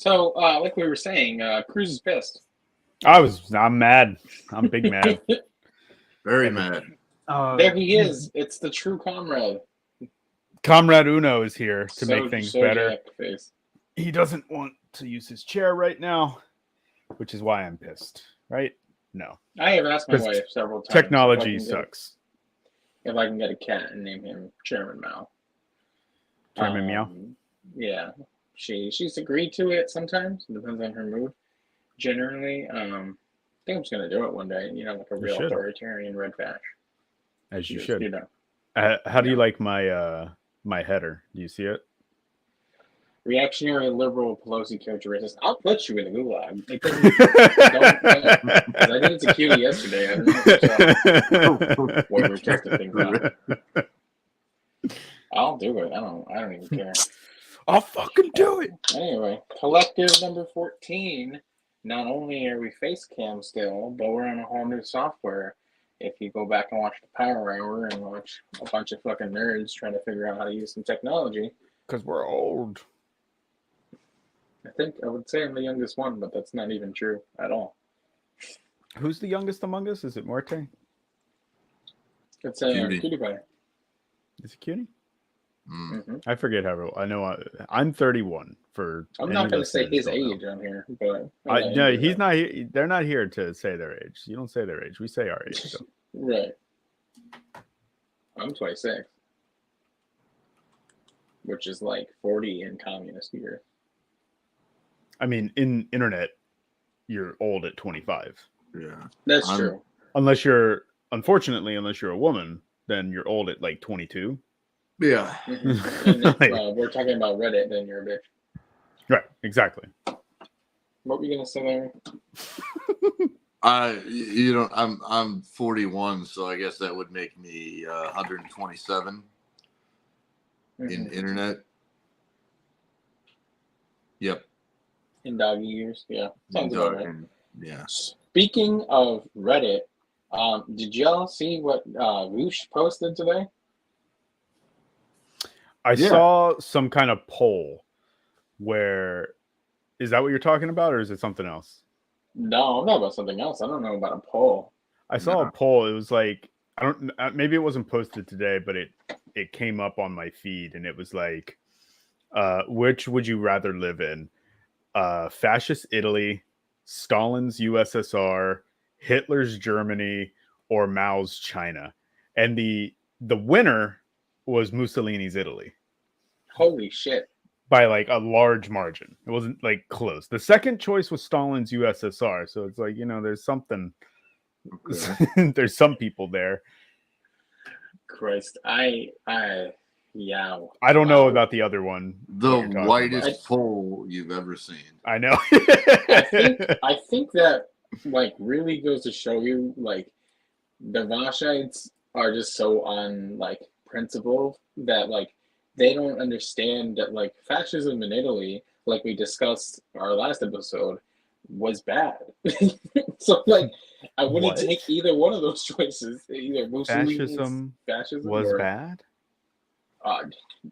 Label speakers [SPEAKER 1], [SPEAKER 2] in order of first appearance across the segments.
[SPEAKER 1] So, like we were saying, Cruz is pissed.
[SPEAKER 2] I'm mad. I'm big mad.
[SPEAKER 3] Very mad.
[SPEAKER 1] There he is. It's the true comrade.
[SPEAKER 2] Comrade Uno is here to make things better.
[SPEAKER 1] Jack face.
[SPEAKER 2] He doesn't want to use his chair right now, which is why I'm pissed. Right? No.
[SPEAKER 1] I have asked my wife several times.
[SPEAKER 2] Technology sucks.
[SPEAKER 1] If I can get a cat and name him Chairman Mao.
[SPEAKER 2] Chairman Meow?
[SPEAKER 1] Yeah. She's agreed to it sometimes. It depends on her mood. Generally, I think I'm just going to do it one day, like a real authoritarian red fash.
[SPEAKER 2] As you should.
[SPEAKER 1] You know.
[SPEAKER 2] How do you like my my header? Do you see it?
[SPEAKER 1] Reactionary liberal Pelosi characteristics. I'll put you in the gulag. I did it to Cutie yesterday. I don't know what we're testing things out. I'll do it. I don't even care.
[SPEAKER 2] I'll fucking do it.
[SPEAKER 1] Anyway, Kollectiv number 14. Not only are we face cam still, but we're on a whole new software. If you go back and watch the Power Hour and watch a bunch of fucking nerds trying to figure out how to use some technology.
[SPEAKER 2] Because we're old.
[SPEAKER 1] I would say I'm the youngest one, but that's not even true at all.
[SPEAKER 2] Who's the youngest among us? Is it Morte?
[SPEAKER 1] It's Cutie Pie.
[SPEAKER 2] Is it Cutie?
[SPEAKER 1] Mm-hmm.
[SPEAKER 2] I forget how. I know I'm 31.
[SPEAKER 1] I'm not going to say his age on here, but
[SPEAKER 2] no, he's not. They're not here to say their age. You don't say their age. We say our age. So.
[SPEAKER 1] Right. I'm 26, which is like 40 in communist year.
[SPEAKER 2] I mean, in internet, you're old at 25.
[SPEAKER 3] Yeah,
[SPEAKER 1] that's true.
[SPEAKER 2] Unless you're a woman, then you're old at like 22.
[SPEAKER 3] Yeah.
[SPEAKER 1] Mm-hmm. And if we're talking about Reddit, then you're a bitch.
[SPEAKER 2] Right, exactly.
[SPEAKER 1] What were you gonna say there?
[SPEAKER 3] I'm 41, so I guess that would make me 127 in internet. Yep.
[SPEAKER 1] In doggy years, yeah. Sounds about right.
[SPEAKER 3] Yeah.
[SPEAKER 1] Speaking of Reddit, did y'all see what Woosh posted today?
[SPEAKER 2] I saw some kind of poll where, is that what you're talking about, or is it something else?
[SPEAKER 1] No, I'm not about something else. I don't know about a poll.
[SPEAKER 2] I saw a poll. It was like, maybe it wasn't posted today, but it came up on my feed, and it was like, which would you rather live in? Fascist Italy, Stalin's USSR, Hitler's Germany, or Mao's China? And the winner was Mussolini's Italy.
[SPEAKER 1] Holy shit.
[SPEAKER 2] By like a large margin. It wasn't like close. The second choice was Stalin's USSR. So it's like, there's something. Okay. There's some people there.
[SPEAKER 1] Christ. I
[SPEAKER 2] don't know about the other one.
[SPEAKER 3] The whitest poll you've ever seen.
[SPEAKER 2] I know.
[SPEAKER 1] I think that like really goes to show you like the Vashites are just so on like principle that like they don't understand that like fascism in Italy, like we discussed our last episode, was bad. So like I wouldn't take either one of those choices. Either
[SPEAKER 2] fascism was
[SPEAKER 1] or
[SPEAKER 2] bad.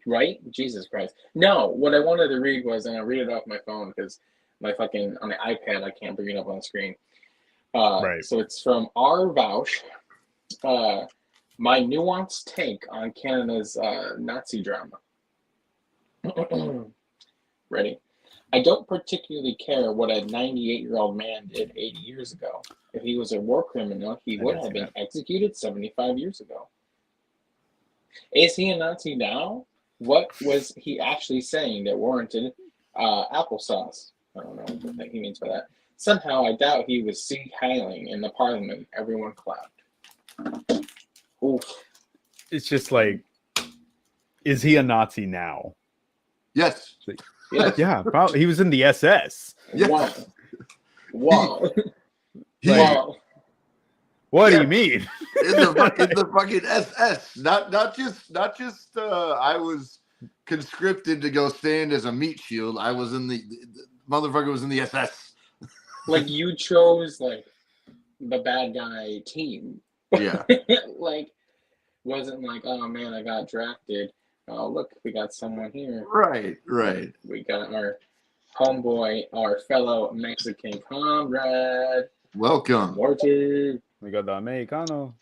[SPEAKER 1] Right? Jesus Christ. No, what I wanted to read was, and I'll read it off my phone because my fucking on the iPad I can't bring it up on the screen. Right. So it's from R. Vaush. My nuanced take on Canada's Nazi drama. Ready? I don't particularly care what a 98-year-old man did 80 years ago. If he was a war criminal, he would have been executed 75 years ago. Is he a Nazi now? What was he actually saying that warranted applesauce? I don't know what he means by that. Somehow, I doubt he was sea-hailing in the parliament. Everyone clapped. Oof.
[SPEAKER 2] It's just like, is he a Nazi now?
[SPEAKER 3] Yes.
[SPEAKER 1] Yes.
[SPEAKER 2] Yeah, probably. He was in the SS.
[SPEAKER 3] Yes.
[SPEAKER 1] Wow.
[SPEAKER 2] Wow. What do you mean?
[SPEAKER 3] In the fucking SS. Not just I was conscripted to go stand as a meat shield. I was in the motherfucker was in the SS.
[SPEAKER 1] Like you chose like the bad guy team.
[SPEAKER 3] Yeah.
[SPEAKER 1] Like wasn't like, oh man, I got drafted. Oh look, we got someone here.
[SPEAKER 3] Right.
[SPEAKER 1] We got homeboy, our fellow Mexican comrade,
[SPEAKER 3] Welcome.
[SPEAKER 1] Morty.
[SPEAKER 2] We got the Americano,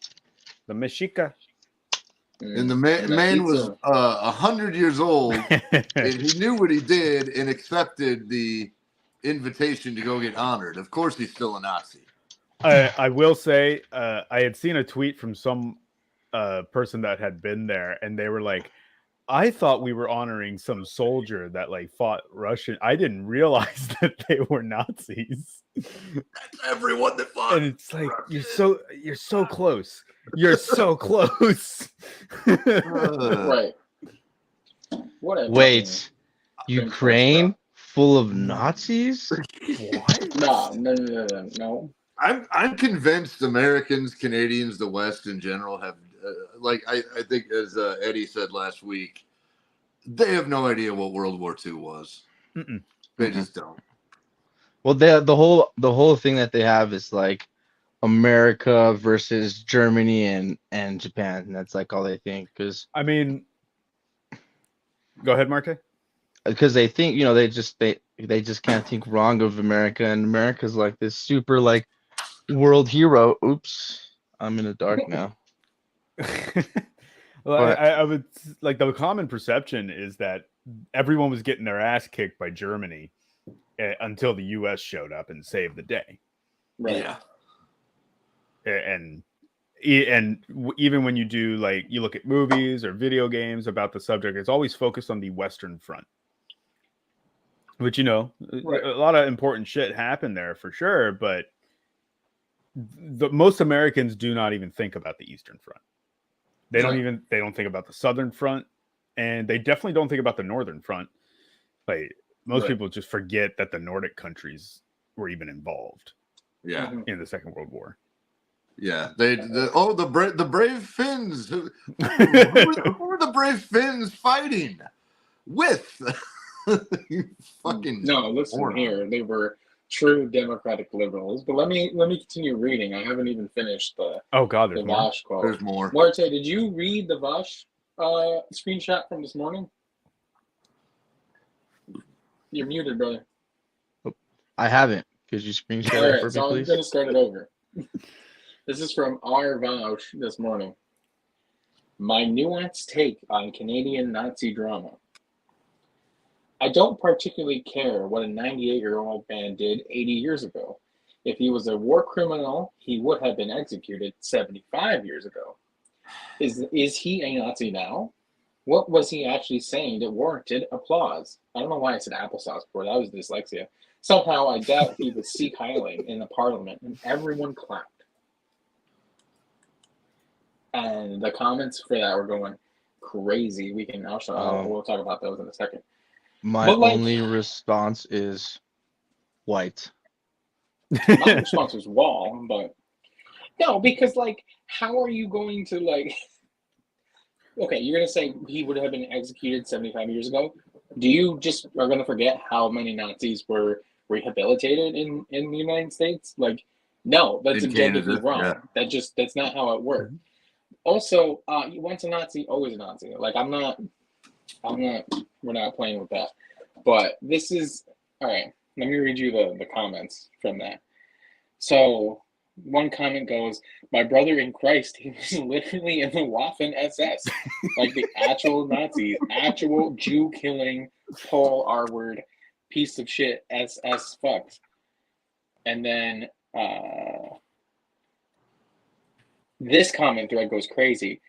[SPEAKER 2] the Mexica.
[SPEAKER 3] And the man was 100 years old, and he knew what he did and accepted the invitation to go get honored. Of course, he's still a Nazi.
[SPEAKER 2] I will say, I had seen a tweet from some person that had been there, and they were like, I thought we were honoring some soldier that like fought Russian. I didn't realize that they were Nazis.
[SPEAKER 3] That's everyone that fought.
[SPEAKER 2] And it's like you're so close. You're so close.
[SPEAKER 1] Right. What?
[SPEAKER 4] Wait, Ukraine full of Nazis?
[SPEAKER 2] What?
[SPEAKER 1] No.
[SPEAKER 3] I'm convinced Americans, Canadians, the West in general have, I think as Eddie said last week, they have no idea what World War II was.
[SPEAKER 2] Mm-mm.
[SPEAKER 3] They just don't.
[SPEAKER 4] Well, the whole thing that they have is like America versus Germany and Japan, and that's like all they think. Because
[SPEAKER 2] I mean, go ahead, Marte.
[SPEAKER 4] Because they think they just can't think wrong of America, and America's like this super like world hero. Oops, I'm in the dark now.
[SPEAKER 2] Well, I would like the common perception is that everyone was getting their ass kicked by Germany until the U.S. showed up and saved the day.
[SPEAKER 1] Right.
[SPEAKER 3] Yeah.
[SPEAKER 2] And even when you do like you look at movies or video games about the subject, it's always focused on the Western Front, which right. A lot of important shit happened there for sure, but most Americans do not even think about the Eastern Front. They don't think about the Southern Front, and they definitely don't think about the Northern Front. Like most people just forget that the Nordic countries were even involved.
[SPEAKER 3] Yeah.
[SPEAKER 2] In the Second World War.
[SPEAKER 3] Yeah, the brave Finns. Who are the brave Finns fighting with? You fucking
[SPEAKER 1] no. Listen here, they were true democratic liberals. But let me continue reading. I haven't even finished the
[SPEAKER 2] there's
[SPEAKER 1] the
[SPEAKER 2] more.
[SPEAKER 1] Vosh quote.
[SPEAKER 3] There's more.
[SPEAKER 1] Marte, did you read the Vosh screenshot from this morning? You're muted, brother.
[SPEAKER 4] I haven't. Could you screenshot it for me,
[SPEAKER 1] So
[SPEAKER 4] please?
[SPEAKER 1] I'm going to start it over. This is from our Vosh this morning. My nuanced take on Canadian Nazi drama. I don't particularly care what a 98-year-old man did 80 years ago. If he was a war criminal, he would have been executed 75 years ago. Is he a Nazi now? What was he actually saying that warranted applause? I don't know why I said applesauce before. That was dyslexia. Somehow I doubt he was Sieg Heiling in the parliament, and everyone clapped. And the comments for that were going crazy. We'll talk about those in a second.
[SPEAKER 4] My only response is white.
[SPEAKER 1] My response was wall, but no, because how are you going to okay, you're going to say he would have been executed 75 years ago. Do you just are going to forget how many Nazis were rehabilitated in the United States? No, that's objectively wrong. Yeah. That's not how it worked. Mm-hmm. Also, once a Nazi, always a Nazi. We're not playing with that. But this is, all right, let me read you the comments from that. So one comment goes, my brother in Christ, he was literally in the Waffen SS, like the actual Nazis, actual Jew-killing, Pole R-word, piece of shit, SS fucks. And then this comment thread goes crazy.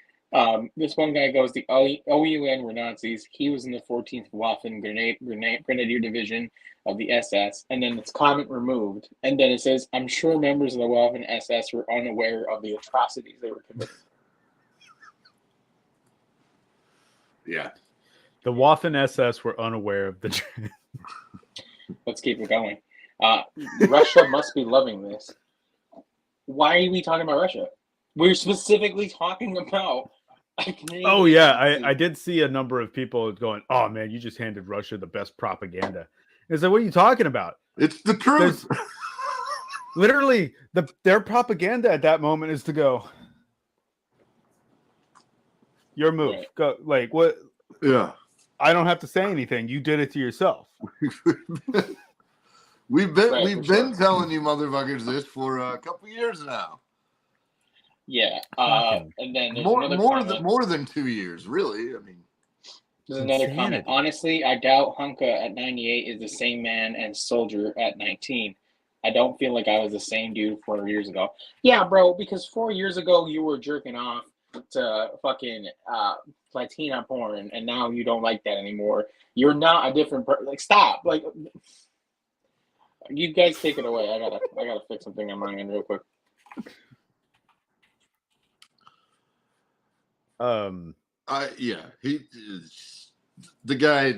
[SPEAKER 1] This one guy goes, the OUN were Nazis. He was in the 14th Waffen Grenadier Division of the SS. And then it's comment removed. And then it says, I'm sure members of the Waffen SS were unaware of the atrocities they were committing.
[SPEAKER 3] Yeah.
[SPEAKER 2] The Waffen SS were unaware of the...
[SPEAKER 1] Let's keep it going. Russia must be loving this. Why are we talking about Russia? We're specifically talking about...
[SPEAKER 2] Oh, yeah. I did see a number of people going, oh, man, you just handed Russia the best propaganda. It's like, what are you talking about?
[SPEAKER 3] It's the truth.
[SPEAKER 2] Literally, their propaganda at that moment is to go, your move. Right. Go, what?
[SPEAKER 3] Yeah.
[SPEAKER 2] I don't have to say anything. You did it to yourself.
[SPEAKER 3] We've been
[SPEAKER 1] Right,
[SPEAKER 3] we've
[SPEAKER 1] for
[SPEAKER 3] been
[SPEAKER 1] sure.
[SPEAKER 3] telling you motherfuckers this for a couple years now.
[SPEAKER 1] Yeah.
[SPEAKER 2] Fucking
[SPEAKER 1] And then there's
[SPEAKER 3] More
[SPEAKER 1] another
[SPEAKER 3] more
[SPEAKER 1] comment.
[SPEAKER 3] than more than 2 years, really. I mean,
[SPEAKER 1] There's another comment.
[SPEAKER 2] insanity.
[SPEAKER 1] Honestly, I doubt Hunka at 98 is the same man as Soldier at 19. I don't feel like I was the same dude 4 years ago. Yeah, bro, because 4 years ago you were jerking off to fucking Latina porn, and now you don't like that anymore. You're not a different person. Like, stop. Like, you guys take it away. I gotta fix something on my end real quick.
[SPEAKER 3] The guy,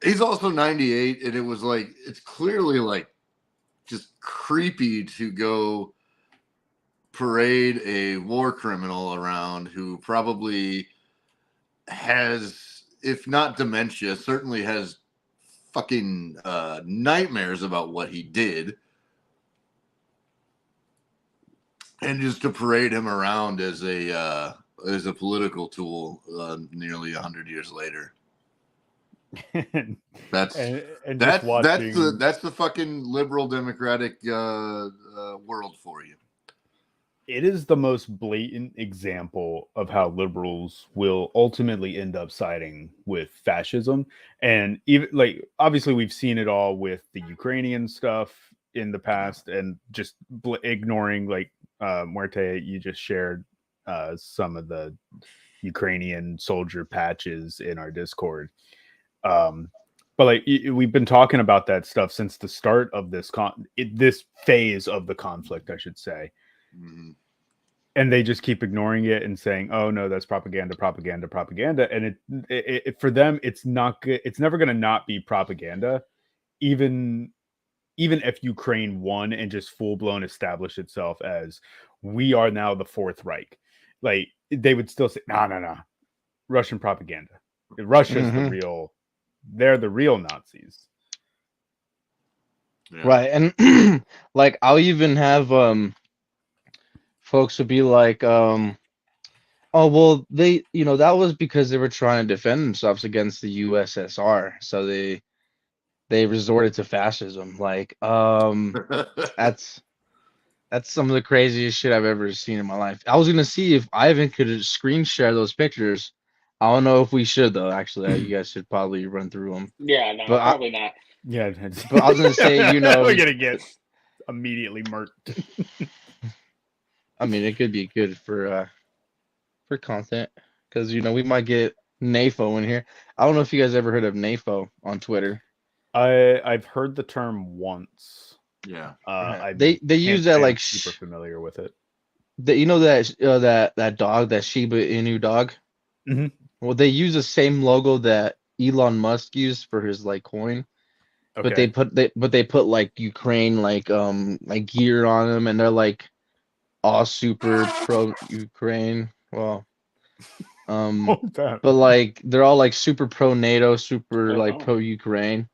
[SPEAKER 3] he's also 98, and it was like, it's clearly like just creepy to go parade a war criminal around who probably has, if not dementia, certainly has fucking nightmares about what he did, and just to parade him around as a political tool nearly 100 years later. That's
[SPEAKER 2] and
[SPEAKER 3] that's
[SPEAKER 2] just watching,
[SPEAKER 3] that's the fucking liberal democratic world for you.
[SPEAKER 2] it is the most blatant example of how liberals will ultimately end up siding with fascism. And even like, obviously we've seen it all with the Ukrainian stuff in the past, and just ignoring, like, Muerte, you just shared some of the Ukrainian soldier patches in our Discord. But like, we've been talking about that stuff since the start of this this phase of the conflict, I should say.
[SPEAKER 3] Mm-hmm.
[SPEAKER 2] And they just keep ignoring it and saying, "Oh no, that's propaganda." And it for them, it's not good. It's never going to not be propaganda, even if Ukraine won and just full blown established itself as, we are now the Fourth Reich. Like, they would still say, no, Russian propaganda. Russia's the real. They're the real Nazis.
[SPEAKER 4] Yeah. Right. And like, I'll even have folks would be like, oh well, they, that was because they were trying to defend themselves against the USSR, so they resorted to fascism. Like, that's some of the craziest shit I've ever seen in my life. I was gonna see if Ivan could screen share those pictures. I don't know if we should, though. Actually, you guys should probably run through them.
[SPEAKER 1] Yeah, no, probably not.
[SPEAKER 2] Yeah,
[SPEAKER 4] but I was gonna say,
[SPEAKER 2] we're gonna get immediately murked.
[SPEAKER 4] I mean, it could be good for content, because we might get NAFO in here. I don't know if you guys ever heard of NAFO on Twitter.
[SPEAKER 2] I've heard the term once.
[SPEAKER 3] Yeah.
[SPEAKER 4] They use that, like,
[SPEAKER 2] super familiar with it.
[SPEAKER 4] That dog, that Shiba Inu dog.
[SPEAKER 2] Mm-hmm.
[SPEAKER 4] Well, they use the same logo that Elon Musk used for his, like, coin. Okay. But they put like Ukraine, like gear on them, and they're like all super pro Ukraine. Well, but like they're all like super pro NATO, super like pro Ukraine.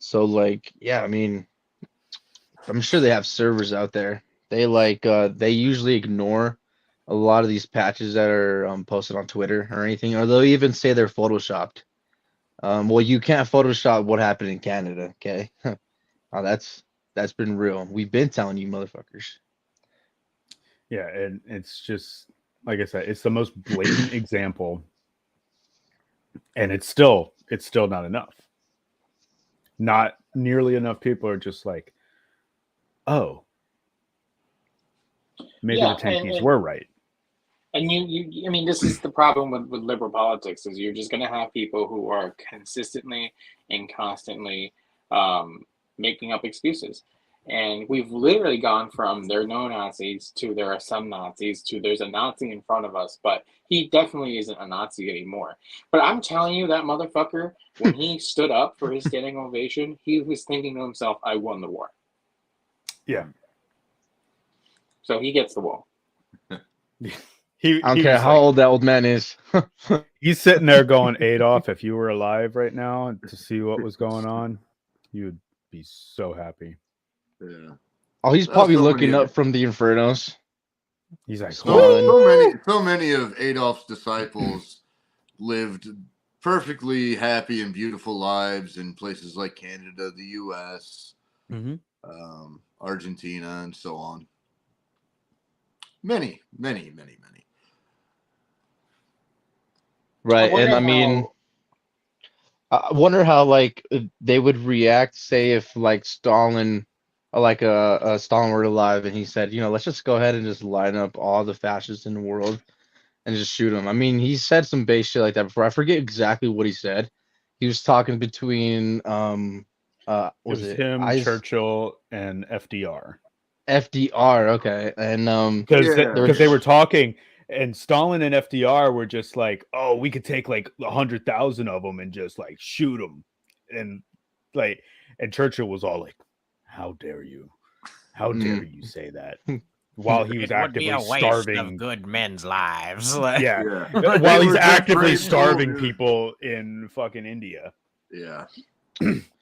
[SPEAKER 4] So like, yeah, I mean, I'm sure they have servers out there. They they usually ignore a lot of these patches that are posted on Twitter or anything, or they'll even say they're photoshopped. Well, you can't Photoshop what happened in Canada, okay? Oh, that's been real. We've been telling you, motherfuckers.
[SPEAKER 2] Yeah, and it's just, like I said, it's the most blatant example, and it's still not enough. Not nearly enough people are just like, oh, maybe the tankies were right.
[SPEAKER 1] And I mean, this is the problem with liberal politics, is you're just going to have people who are consistently and constantly making up excuses. And we've literally gone from there are no Nazis to there are some Nazis to there's a Nazi in front of us, but he definitely isn't a Nazi anymore. But I'm telling you, that motherfucker, when he stood up for his standing ovation, he was thinking to himself, I won the war.
[SPEAKER 2] Yeah.
[SPEAKER 1] So he gets the wall.
[SPEAKER 4] I don't care how old that old man is.
[SPEAKER 2] He's sitting there going, Adolf, if you were alive right now to see what was going on, you would be so happy.
[SPEAKER 3] Yeah.
[SPEAKER 4] Oh, he's probably looking up from the Infernos.
[SPEAKER 2] He's like,
[SPEAKER 3] so many of Adolf's disciples lived perfectly happy and beautiful lives in places like Canada, the U.S., Argentina, and so on. Many.
[SPEAKER 4] Right, and I mean, I wonder how like they would react, say if like Stalin, Stalin were alive, and he said, let's just go ahead and just line up all the fascists in the world and just shoot them. I mean, he said some base shit like that before. I forget exactly what he said. He was talking between
[SPEAKER 2] it was him, Churchill, and FDR.
[SPEAKER 4] FDR, okay, and
[SPEAKER 2] because they were talking, and Stalin and FDR were just like, oh, we could take like 100,000 of them and just like shoot them, and Churchill was all like, how dare you say that, while he was actively starving
[SPEAKER 5] of good men's lives.
[SPEAKER 2] While he's actively starving people in fucking India,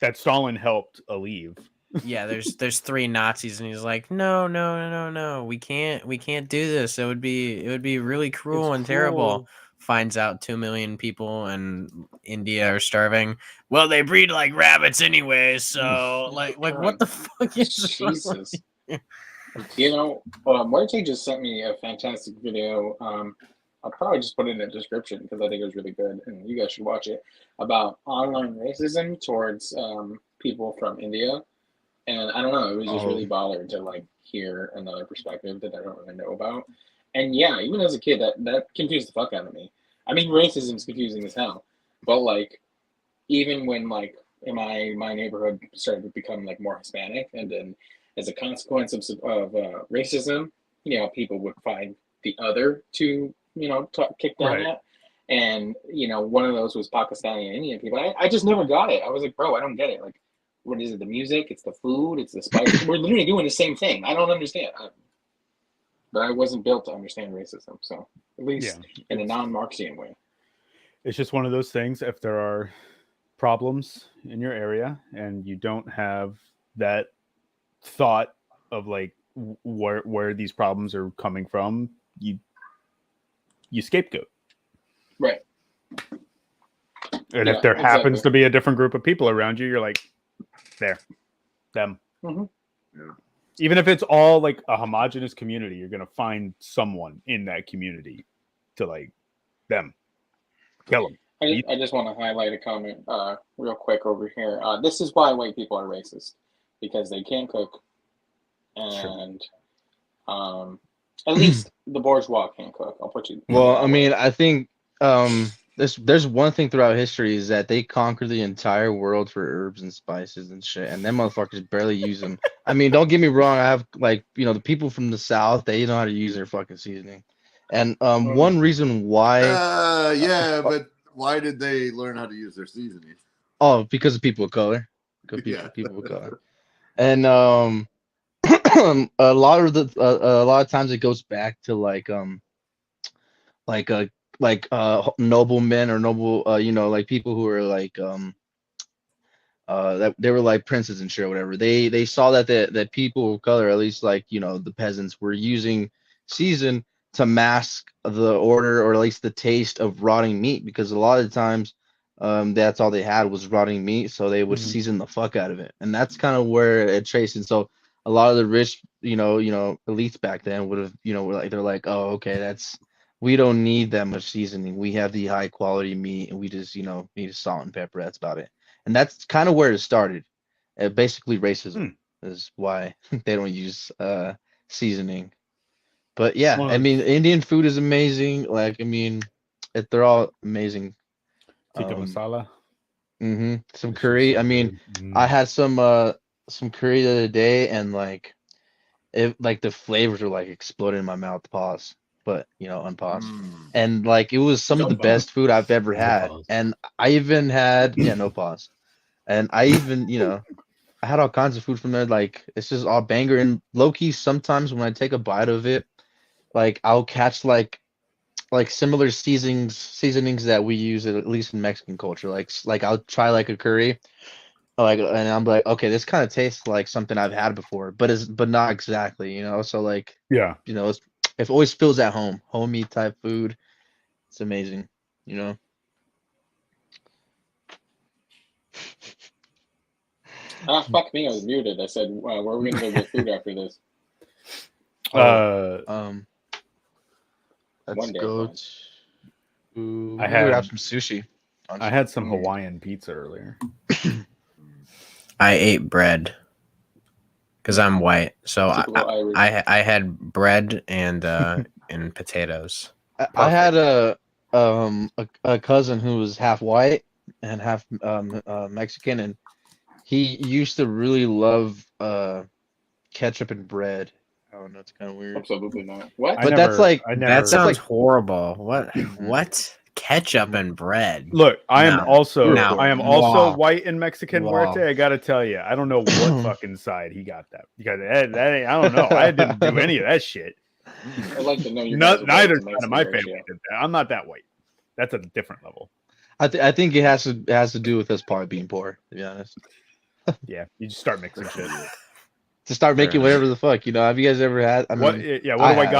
[SPEAKER 2] that Stalin helped alleviate.
[SPEAKER 5] Yeah, there's 3 Nazis, and he's like, no, we can't do this. It would be really cruel and terrible. Finds out 2 million people in India are starving. Well, they breed like rabbits anyway, so like what the fuck is
[SPEAKER 1] Jesus? Marte just sent me a fantastic video. I'll probably just put it in the description because I think it was really good, and you guys should watch it, about online racism towards people from India. And I don't know, it was just really bothered to like hear another perspective that I don't really know about. And yeah, even as a kid, that confused the fuck out of me. I mean, racism is confusing as hell, but like, even when like in my neighborhood started to become like more Hispanic, and then as a consequence of racism, people would find the other to kick down at, and one of those was Pakistani and Indian people. I just never got it. I was like, bro, I don't get it. Like, what is it? The music? It's the food? It's the spice? We're literally doing the same thing. I don't understand. But I wasn't built to understand racism, so at least in a non-Marxian way.
[SPEAKER 2] It's just one of those things. If there are problems in your area and you don't have that thought of like where these problems are coming from, you scapegoat.
[SPEAKER 1] Right.
[SPEAKER 2] And if there happens to be a different group of people around you, you're like, them.
[SPEAKER 1] Mm-hmm.
[SPEAKER 3] Yeah.
[SPEAKER 2] Even if it's all like a homogenous community, you're gonna find someone in that community to like them. Kill them.
[SPEAKER 1] I just want to highlight a comment real quick over here. This is why white people are racist, because they can't cook, and at least the bourgeois can't cook. I'll put you.
[SPEAKER 4] Well, I mean, I think there's one thing throughout history is that they conquered the entire world for herbs and spices and shit, and them motherfuckers barely use them. I mean, don't get me wrong. I have the people from the South, they know how to use their fucking seasoning, and one reason why.
[SPEAKER 3] But why did they learn how to use their seasoning?
[SPEAKER 4] Oh, because of people of color. People of color, and a lot of times it goes back to noblemen or noble like people who are like that they were like princes and shit or whatever. They saw that people of color, at least like the peasants, were using season to mask the odor or at least the taste of rotting meat, because a lot of the times that's all they had was rotting meat, so they would season the fuck out of it. And that's kind of where it traced. And so a lot of the rich elites back then would have they're like, oh, okay, we don't need that much seasoning, we have the high quality meat, and we just need salt and pepper, that's about it. And that's kind of where it started. Basically racism is why they don't use seasoning. But yeah, I mean, Indian food is amazing. Like, I mean, they're all amazing.
[SPEAKER 2] Tikka masala.
[SPEAKER 4] Some curry. I mean, I had some curry the other day, and like the flavors were like exploding in my mouth. Pause, but unpause. And like it was some of the best food I've ever had. And I even had no pause. And I even I had all kinds of food from there. Like, it's just all banger. And low key, sometimes when I take a bite of it, like I'll catch like similar seasonings that we use at least in Mexican culture. Like I'll try like a curry, and I'm like, okay, this kind of tastes like something I've had before, but not exactly, So like, it always feels at home, homey type food. It's amazing,
[SPEAKER 1] Fuck me, I was muted. I said, where are we gonna go get food after this?
[SPEAKER 4] Let's
[SPEAKER 1] One day,
[SPEAKER 4] go.
[SPEAKER 1] fine.
[SPEAKER 4] To,
[SPEAKER 2] I
[SPEAKER 4] we
[SPEAKER 2] had-
[SPEAKER 4] have some sushi.
[SPEAKER 2] I had some Hawaiian pizza earlier.
[SPEAKER 5] I ate bread because I'm white, so
[SPEAKER 1] Typical Irish.
[SPEAKER 5] I had bread and and potatoes.
[SPEAKER 4] I had a cousin who was half white and half Mexican, and he used to really love ketchup and bread. I don't know, it's kind of weird.
[SPEAKER 1] Absolutely not. What?
[SPEAKER 4] But that's like-
[SPEAKER 5] That sounds
[SPEAKER 4] like-
[SPEAKER 5] horrible. What? Ketchup and bread?
[SPEAKER 2] Look, I am
[SPEAKER 5] No.
[SPEAKER 2] also
[SPEAKER 5] No.
[SPEAKER 2] I am also
[SPEAKER 5] Wow.
[SPEAKER 2] white and Mexican.
[SPEAKER 5] Wow.
[SPEAKER 2] Muerte, I gotta tell you, I don't know what fucking side he got that because that ain't, I don't know. I didn't do any of that shit.
[SPEAKER 1] I'd like to know your
[SPEAKER 2] No,
[SPEAKER 1] guys'
[SPEAKER 2] neither
[SPEAKER 1] white to
[SPEAKER 2] side of my
[SPEAKER 1] Mexican
[SPEAKER 2] family
[SPEAKER 1] ratio.
[SPEAKER 2] did that. I'm not that white. That's a different level.
[SPEAKER 4] I think it has to do with us probably being poor, to be honest.
[SPEAKER 2] Yeah, you just start mixing shit.
[SPEAKER 4] To start making
[SPEAKER 5] Fair
[SPEAKER 4] whatever the fuck, have you guys ever had? I mean,
[SPEAKER 2] What do I
[SPEAKER 4] have.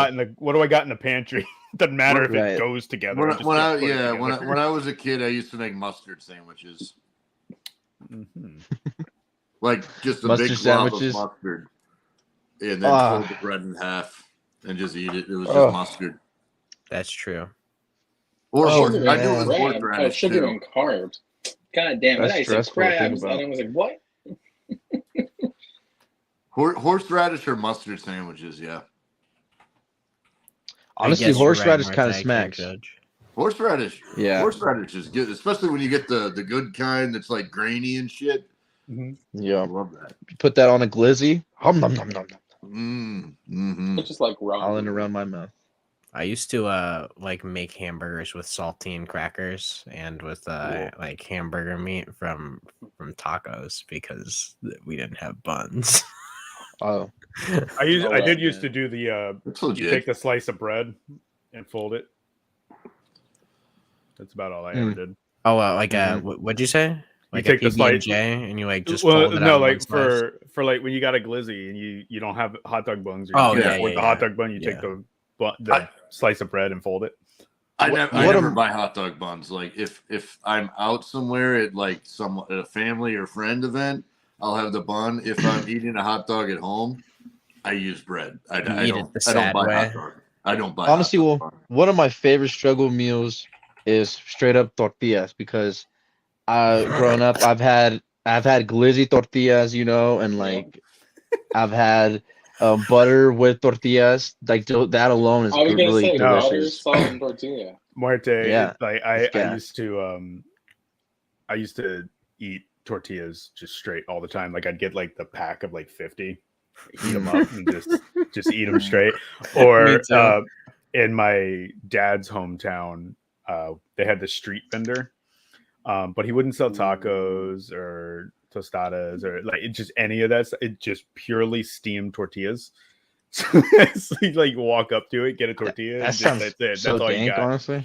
[SPEAKER 2] got in the pantry? Doesn't matter if
[SPEAKER 4] Right.
[SPEAKER 2] it goes together.
[SPEAKER 3] When,
[SPEAKER 2] I just
[SPEAKER 3] when I
[SPEAKER 2] put it
[SPEAKER 3] yeah
[SPEAKER 2] together.
[SPEAKER 3] when I was a kid, I used to make mustard sandwiches,
[SPEAKER 2] Mhm.
[SPEAKER 3] like just a
[SPEAKER 4] Mustard
[SPEAKER 3] big glob
[SPEAKER 4] sandwiches?
[SPEAKER 3] of mustard, and then
[SPEAKER 4] Ah.
[SPEAKER 3] fold the bread in half and just eat it. It was just
[SPEAKER 4] Oh.
[SPEAKER 3] mustard.
[SPEAKER 5] That's true.
[SPEAKER 3] Or
[SPEAKER 4] Oh,
[SPEAKER 1] Sugar
[SPEAKER 3] I
[SPEAKER 1] and
[SPEAKER 3] do it with
[SPEAKER 1] bread.
[SPEAKER 3] horseradish
[SPEAKER 1] Sugar
[SPEAKER 3] too.
[SPEAKER 1] and carbs. God damn it!
[SPEAKER 4] That's
[SPEAKER 1] I said
[SPEAKER 4] stressful to think
[SPEAKER 1] crabs,
[SPEAKER 4] about.
[SPEAKER 1] and I was like, what?
[SPEAKER 3] Horseradish or mustard sandwiches, yeah.
[SPEAKER 4] honestly,
[SPEAKER 5] I guess you're right,
[SPEAKER 4] horseradish
[SPEAKER 5] Martha,
[SPEAKER 4] kind
[SPEAKER 5] I
[SPEAKER 4] of
[SPEAKER 5] can't
[SPEAKER 4] smacks.
[SPEAKER 5] judge.
[SPEAKER 3] Horseradish.
[SPEAKER 4] Yeah.
[SPEAKER 3] Horseradish is good, especially when you get the good kind that's like grainy and shit.
[SPEAKER 2] Mhm.
[SPEAKER 3] I
[SPEAKER 4] Yeah.
[SPEAKER 3] love that.
[SPEAKER 4] Put that on a glizzy. Hum, nom, nom, nom, nom.
[SPEAKER 3] Mm-hmm.
[SPEAKER 1] It's just like raw.
[SPEAKER 4] All in around my mouth.
[SPEAKER 5] I used to like make hamburgers with saltine crackers and with
[SPEAKER 3] Cool.
[SPEAKER 5] like hamburger meat from tacos because we didn't have buns.
[SPEAKER 4] Oh,
[SPEAKER 2] I
[SPEAKER 1] Oh,
[SPEAKER 2] did
[SPEAKER 1] wow,
[SPEAKER 2] used
[SPEAKER 1] man.
[SPEAKER 2] to do the
[SPEAKER 3] It's
[SPEAKER 2] you
[SPEAKER 3] legit.
[SPEAKER 2] take the slice of bread and fold it. That's about all I ever did.
[SPEAKER 5] Oh, like
[SPEAKER 4] Mhm.
[SPEAKER 5] what'd you say? Like
[SPEAKER 2] take the
[SPEAKER 5] a PB and
[SPEAKER 2] slice-
[SPEAKER 5] J, and you like just
[SPEAKER 2] Well,
[SPEAKER 5] fold it
[SPEAKER 2] no,
[SPEAKER 5] on
[SPEAKER 2] like
[SPEAKER 5] one slice?
[SPEAKER 2] for like when you got a glizzy and you don't have hot dog buns. Or
[SPEAKER 5] Oh,
[SPEAKER 2] you can't
[SPEAKER 5] yeah,
[SPEAKER 2] afford
[SPEAKER 5] yeah,
[SPEAKER 2] the
[SPEAKER 5] yeah.
[SPEAKER 2] hot dog bun. You take
[SPEAKER 5] Yeah.
[SPEAKER 2] the slice of bread and fold it.
[SPEAKER 3] I
[SPEAKER 4] What
[SPEAKER 3] never
[SPEAKER 4] am-
[SPEAKER 3] buy hot dog buns. Like if I'm out somewhere at like at a family or friend event, I'll have the bun. If I'm eating a hot dog at home, I use bread. I
[SPEAKER 5] You
[SPEAKER 3] don't
[SPEAKER 5] eat it the
[SPEAKER 3] I don't
[SPEAKER 5] sad
[SPEAKER 3] buy
[SPEAKER 5] way.
[SPEAKER 3] hot dog. I don't buy
[SPEAKER 4] honestly,
[SPEAKER 3] hot dog
[SPEAKER 4] well,
[SPEAKER 3] bun.
[SPEAKER 4] one of my favorite struggle meals is straight up tortillas because growing up, I've had glizzy tortillas, and like I've had butter with tortillas. Like that alone is
[SPEAKER 1] I was gonna
[SPEAKER 4] really
[SPEAKER 1] say butter,
[SPEAKER 4] delicious.
[SPEAKER 1] salt, and tortilla.
[SPEAKER 2] Muerte,
[SPEAKER 4] Yeah,
[SPEAKER 2] like
[SPEAKER 4] it's
[SPEAKER 2] I
[SPEAKER 4] gas.
[SPEAKER 2] used to eat tortillas just straight all the time. Like I'd get like the pack of like 50, heat them up and just eat them straight. Or
[SPEAKER 5] Me too.
[SPEAKER 2] in my dad's hometown, they had the street vendor, but he wouldn't sell tacos or tostadas or like just any of that. It just purely steamed tortillas. So you like walk up to it, get a tortilla,
[SPEAKER 4] That
[SPEAKER 2] and
[SPEAKER 4] sounds
[SPEAKER 2] that's it.
[SPEAKER 4] so
[SPEAKER 2] That's all you
[SPEAKER 4] dank,
[SPEAKER 2] got.
[SPEAKER 4] honestly.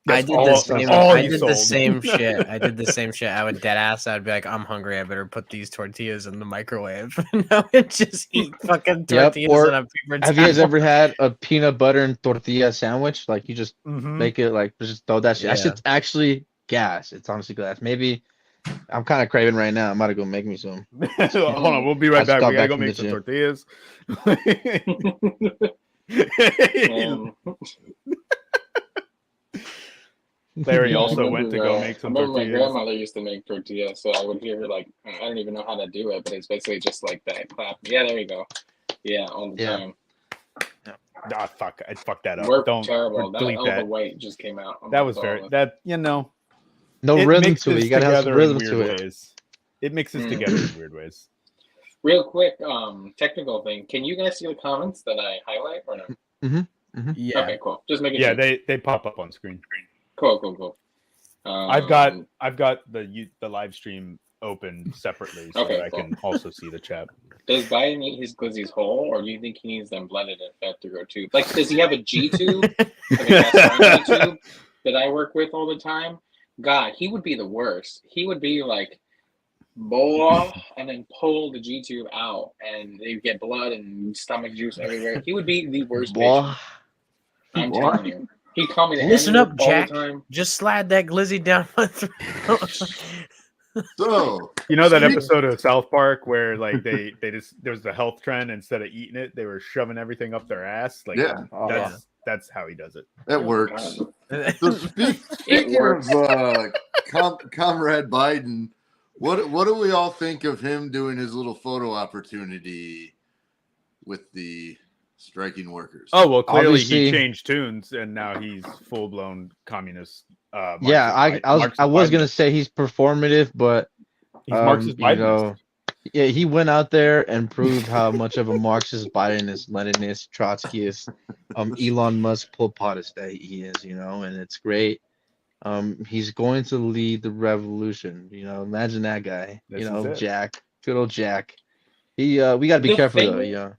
[SPEAKER 5] I
[SPEAKER 2] That's
[SPEAKER 5] did
[SPEAKER 2] all-
[SPEAKER 5] the
[SPEAKER 2] that's
[SPEAKER 5] same.
[SPEAKER 2] all
[SPEAKER 5] I
[SPEAKER 2] you
[SPEAKER 5] did the
[SPEAKER 2] sold.
[SPEAKER 5] same shit. I did the same shit. I would dead ass. I'd be like, I'm hungry. I better put these tortillas in the microwave. And I would just eat fucking
[SPEAKER 4] Yep,
[SPEAKER 5] tortillas
[SPEAKER 4] or
[SPEAKER 5] on a paper
[SPEAKER 4] Have you guys
[SPEAKER 5] towel.
[SPEAKER 4] ever had a peanut butter and tortilla sandwich? Like you just
[SPEAKER 2] Mhm.
[SPEAKER 4] make it like just throw that shit. That
[SPEAKER 5] Yeah.
[SPEAKER 4] shit's actually gas. It's honestly gas. Maybe I'm kind of craving right now. I'm about to go make me some.
[SPEAKER 2] Hold on, we'll be right
[SPEAKER 4] I just
[SPEAKER 2] back.
[SPEAKER 4] got
[SPEAKER 2] We gotta
[SPEAKER 4] back
[SPEAKER 2] go
[SPEAKER 4] from the
[SPEAKER 2] make some
[SPEAKER 4] gym.
[SPEAKER 2] tortillas. Larry
[SPEAKER 1] Yeah, I
[SPEAKER 2] also went to
[SPEAKER 1] remember,
[SPEAKER 2] go make some
[SPEAKER 1] I remember my
[SPEAKER 2] tortillas.
[SPEAKER 1] grandmother used to make tortillas, so I would hear her like, I don't even know how to do it, but it's basically just like that clap. Yeah, there you go. Yeah, all the
[SPEAKER 4] Yeah.
[SPEAKER 1] time.
[SPEAKER 2] Ah, fuck! I fucked that up.
[SPEAKER 1] We're
[SPEAKER 2] Don't
[SPEAKER 1] terrible. That,
[SPEAKER 2] delete
[SPEAKER 1] all the
[SPEAKER 2] that.
[SPEAKER 1] weight just came out.
[SPEAKER 2] That was very that
[SPEAKER 4] No
[SPEAKER 2] it
[SPEAKER 4] rhythm
[SPEAKER 2] mixes
[SPEAKER 4] to it. You gotta have some
[SPEAKER 2] together in
[SPEAKER 4] rhythm to
[SPEAKER 2] weird
[SPEAKER 4] it.
[SPEAKER 2] ways. It mixes
[SPEAKER 1] Mm.
[SPEAKER 2] together in weird ways.
[SPEAKER 1] Real quick, technical thing. Can you guys see the comments that I highlight or no?
[SPEAKER 5] Yeah.
[SPEAKER 1] Okay, cool. Just making
[SPEAKER 2] Yeah,
[SPEAKER 1] sure.
[SPEAKER 2] they pop up on screen.
[SPEAKER 1] Cool.
[SPEAKER 2] I've got the live stream open separately so
[SPEAKER 1] Okay,
[SPEAKER 2] that I
[SPEAKER 1] cool.
[SPEAKER 2] can also see the chat.
[SPEAKER 1] Does Biden eat his glizzies whole, or do you think he needs them blended and fed through a tube? Like, does he have a G tube, like a gastronomy tube that I work with all the time? God, he would be the worst. He would be like, boy, and then pull the G tube out, and you get blood and stomach juice everywhere. He would be the worst
[SPEAKER 4] Boy.
[SPEAKER 1] patient. I'm
[SPEAKER 3] Boy.
[SPEAKER 1] telling you. He'd call me the
[SPEAKER 5] Listen
[SPEAKER 1] N-word
[SPEAKER 5] up,
[SPEAKER 1] all
[SPEAKER 5] Jack.
[SPEAKER 1] the time.
[SPEAKER 5] Just slide that glizzy down my throat.
[SPEAKER 3] So
[SPEAKER 2] You know that episode of South Park where like they just there was the health trend, instead of eating it, they were shoving everything up their ass. Like
[SPEAKER 3] yeah,
[SPEAKER 2] that's how he does it.
[SPEAKER 3] that works.
[SPEAKER 1] God.
[SPEAKER 3] So speaking
[SPEAKER 1] works.
[SPEAKER 3] of Comrade Biden, what do we all think of him doing his little photo opportunity with the striking workers?
[SPEAKER 2] Oh well, clearly he
[SPEAKER 4] Obviously-
[SPEAKER 2] changed tunes and now he's full blown communist.
[SPEAKER 4] Yeah, I was gonna
[SPEAKER 2] Marxist
[SPEAKER 4] say he's performative, but
[SPEAKER 2] He's Marxist
[SPEAKER 4] you
[SPEAKER 2] Bidenist.
[SPEAKER 4] know, yeah, he went out there and proved how much of a Marxist, Bidenist, Leninist, Trotskyist, Elon Musk Pol Potist that he is, you know, and it's great. He's going to lead the revolution. You know, imagine that guy.
[SPEAKER 2] This
[SPEAKER 4] you
[SPEAKER 2] is
[SPEAKER 4] know,
[SPEAKER 2] it.
[SPEAKER 4] Jack, good old Jack. We gotta be
[SPEAKER 1] The
[SPEAKER 4] careful
[SPEAKER 1] thing-
[SPEAKER 4] though. Yeah.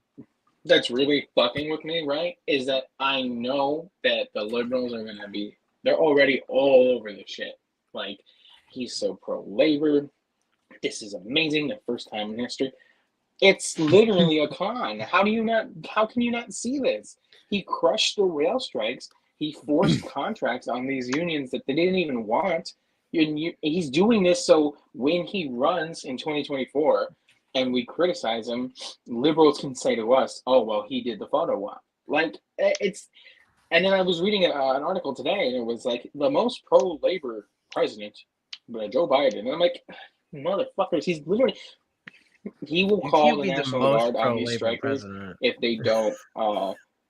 [SPEAKER 1] That's really fucking with me, right? Is that I know that the liberals are gonna be, they're already all over the shit. Like, he's so pro-labor. This is amazing, the first time in history. It's literally a con. How can you not see this? He crushed the rail strikes. He forced contracts on these unions that they didn't even want. He's doing this so when he runs in 2024 and we criticize him, liberals can say to us, "Oh, well, he did the photo op." Like, it's. And then I was reading an article today, and it was like the most pro-labor president, Joe Biden. And I'm like, motherfuckers, he will
[SPEAKER 5] You
[SPEAKER 1] call
[SPEAKER 5] can't
[SPEAKER 1] the
[SPEAKER 5] be the
[SPEAKER 1] National
[SPEAKER 5] most
[SPEAKER 1] Guard on these
[SPEAKER 5] pro-labor
[SPEAKER 1] strikers
[SPEAKER 5] president.
[SPEAKER 1] if they don't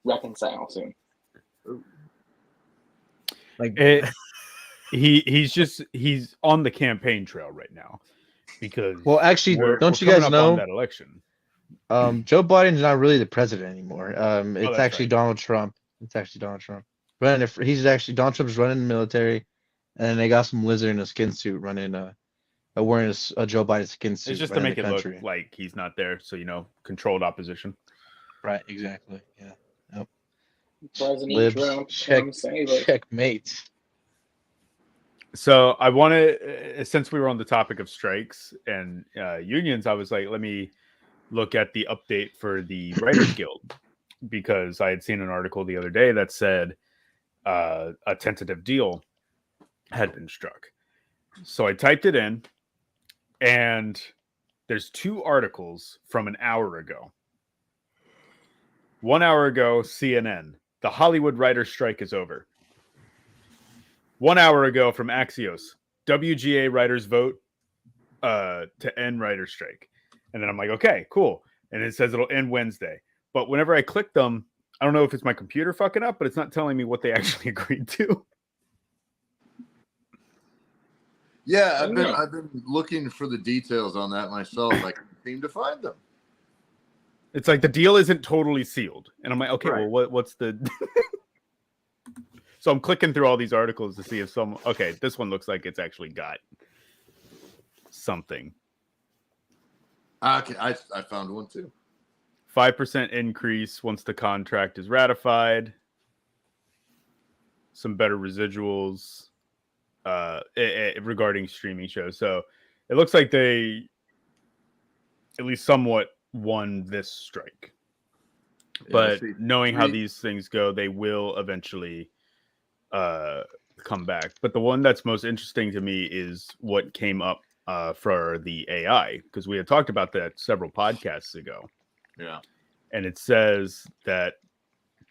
[SPEAKER 1] reconcile soon.
[SPEAKER 5] Like,
[SPEAKER 2] He's on the campaign trail right now because
[SPEAKER 4] Well, actually, don't you guys
[SPEAKER 2] on
[SPEAKER 4] know
[SPEAKER 2] that election?
[SPEAKER 4] Joe Biden's not really the president anymore. It's
[SPEAKER 2] that's
[SPEAKER 4] actually
[SPEAKER 2] right.
[SPEAKER 4] Donald Trump. It's actually Donald Trump. Donald Trump's running the military, and they got some lizard in a skin suit running wearing a Joe Biden skin suit.
[SPEAKER 2] It's just to
[SPEAKER 4] running
[SPEAKER 2] make
[SPEAKER 4] the
[SPEAKER 2] it look
[SPEAKER 4] country.
[SPEAKER 2] like he's not there, so controlled opposition.
[SPEAKER 4] Right, exactly. Yeah. Yep.
[SPEAKER 1] President
[SPEAKER 4] Libs,
[SPEAKER 1] Trump, come save us.
[SPEAKER 4] checkmate.
[SPEAKER 2] So I want to, since we were on the topic of strikes and unions, I was like, let me look at the update for the Writers Guild, because I had seen an article the other day that said a tentative deal had been struck. So I typed it in, and there's two articles from an hour ago. 1 hour ago, CNN, the Hollywood writers' strike is over. 1 hour ago from Axios, WGA writers vote to end writers' strike. And then I'm like, okay, cool. And it says it'll end Wednesday. But whenever I click them, I don't know if it's my computer fucking up, but it's not telling me what they actually agreed to.
[SPEAKER 3] Yeah, I've been looking for the details on that myself. I can't seem to find them.
[SPEAKER 2] It's like the deal isn't totally sealed. And I'm like, okay,
[SPEAKER 3] Right.
[SPEAKER 2] well, what's the... So I'm clicking through all these articles to see if okay, this one looks like it's actually got something.
[SPEAKER 3] Okay, I found one too.
[SPEAKER 2] 5% increase once the contract is ratified. Some better residuals regarding streaming shows. So it looks like they at least somewhat won this strike. But knowing how these things go, they will eventually come back. But the one that's most interesting to me is what came up for the AI, because we had talked about that several podcasts ago.
[SPEAKER 3] Yeah.
[SPEAKER 2] And it says that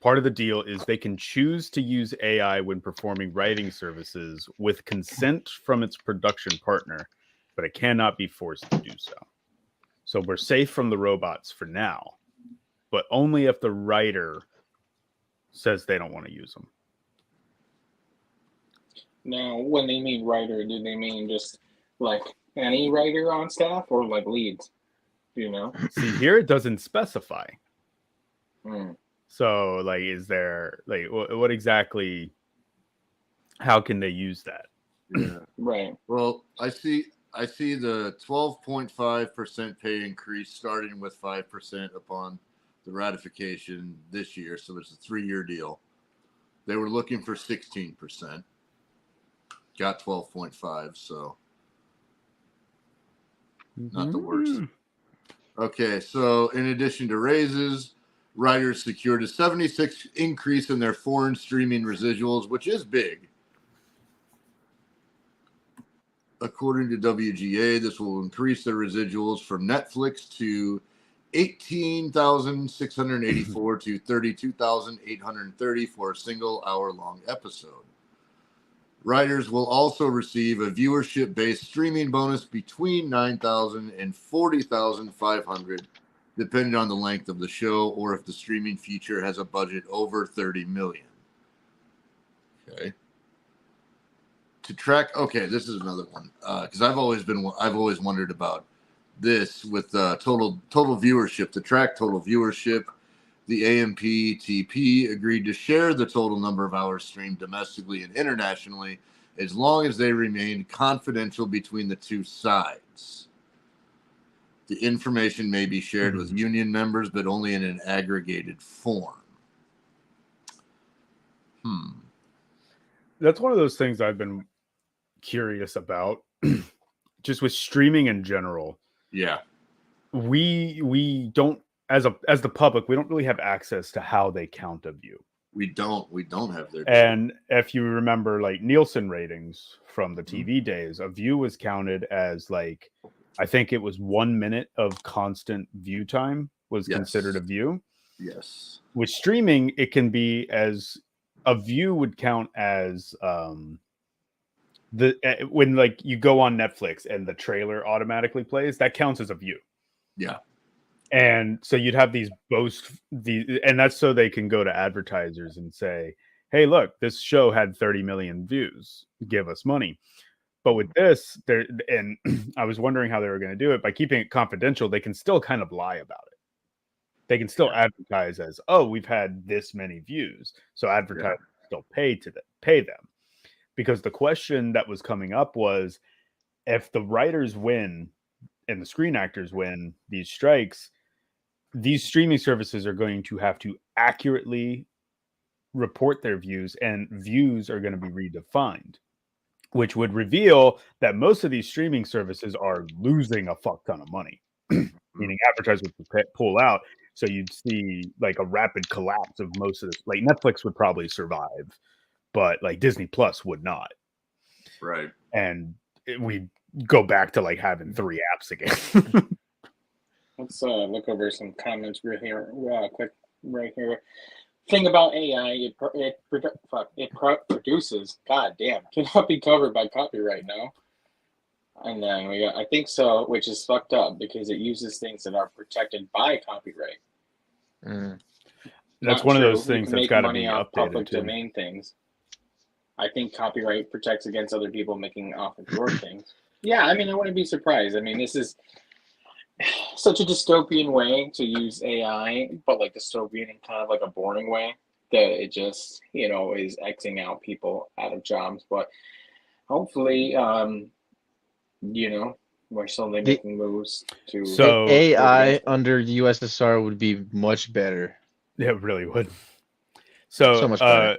[SPEAKER 2] part of the deal is they can choose to use AI when performing writing services with consent from its production partner, but it cannot be forced to do so. So we're safe from the robots for now, but only if the writer says they don't want to use them.
[SPEAKER 1] Now, when they mean writer, do they mean just like any writer on staff or like leads? Do you know?
[SPEAKER 2] See, here it doesn't specify.
[SPEAKER 1] Hmm.
[SPEAKER 2] So, like, is there, like, what exactly, how can they use that?
[SPEAKER 3] Yeah.
[SPEAKER 1] Right.
[SPEAKER 3] Well, I see the 12.5% pay increase starting with 5% upon the ratification this year. So it's a 3-year deal. They were looking for 16%. Got 12.5, so not the worst. Okay, so in addition to raises, writers secured a 76 increase in their foreign streaming residuals, which is big. According to WGA, this will increase their residuals from Netflix to 18,684 to 32,830 for a single hour-long episode. Writers will also receive a viewership-based streaming bonus between 9,000 and 40,500, depending on the length of the show or if the streaming feature has a budget over 30 million. Okay. To track, okay, this is another one because I've always wondered about this with total viewership. To track total viewership, the AMPTP agreed to share the total number of hours streamed domestically and internationally as long as they remained confidential between the two sides. The information may be shared with union members, but only in an aggregated form.
[SPEAKER 2] That's one of those things I've been curious about, just with streaming in general.
[SPEAKER 3] Yeah,
[SPEAKER 2] we don't, as the public, we don't really have access to how they count a view.
[SPEAKER 3] we don't have their data.
[SPEAKER 2] And if you remember, like Nielsen ratings from the TV days, a view was counted as like, I think it was 1 minute of constant view time was considered a view.
[SPEAKER 3] Yes.
[SPEAKER 2] With streaming, it can be as a view would count as when like you go on Netflix and the trailer automatically plays, that counts as a view.
[SPEAKER 3] Yeah.
[SPEAKER 2] And so you'd have and that's so they can go to advertisers and say, hey, look, this show had 30 million views, give us money. But with this, and I was wondering how they were going to do it. By keeping it confidential, they can still kind of lie about it. They can still advertise as, oh, we've had this many views. So advertisers still pay them. Because the question that was coming up was, if the writers win and the screen actors win these strikes, these streaming services are going to have to accurately report their views, and views are going to be redefined, which would reveal that most of these streaming services are losing a fuck ton of money, meaning advertisers would pull out. So you'd see like a rapid collapse of most of this. Like Netflix would probably survive, but like Disney Plus would not.
[SPEAKER 3] Right.
[SPEAKER 2] And we'd go back to like having 3 apps again.
[SPEAKER 1] Let's look over some comments quick right here. Thing about AI, it produces, goddamn, cannot be covered by copyright now. And then we got, I think so, which is fucked up because it uses things that are protected by copyright.
[SPEAKER 2] That's one of those things that's got to be updated
[SPEAKER 1] public
[SPEAKER 2] too.
[SPEAKER 1] Domain things. I think copyright protects against other people making off of your things. Yeah, I mean, I wouldn't be surprised. I mean, this is such a dystopian way to use AI, but like dystopian in kind of like a boring way that it just, is Xing out people out of jobs. But hopefully, we're slowly making moves to.
[SPEAKER 2] So
[SPEAKER 4] AI under the USSR would be much better.
[SPEAKER 2] Yeah, it really would. So
[SPEAKER 4] much better.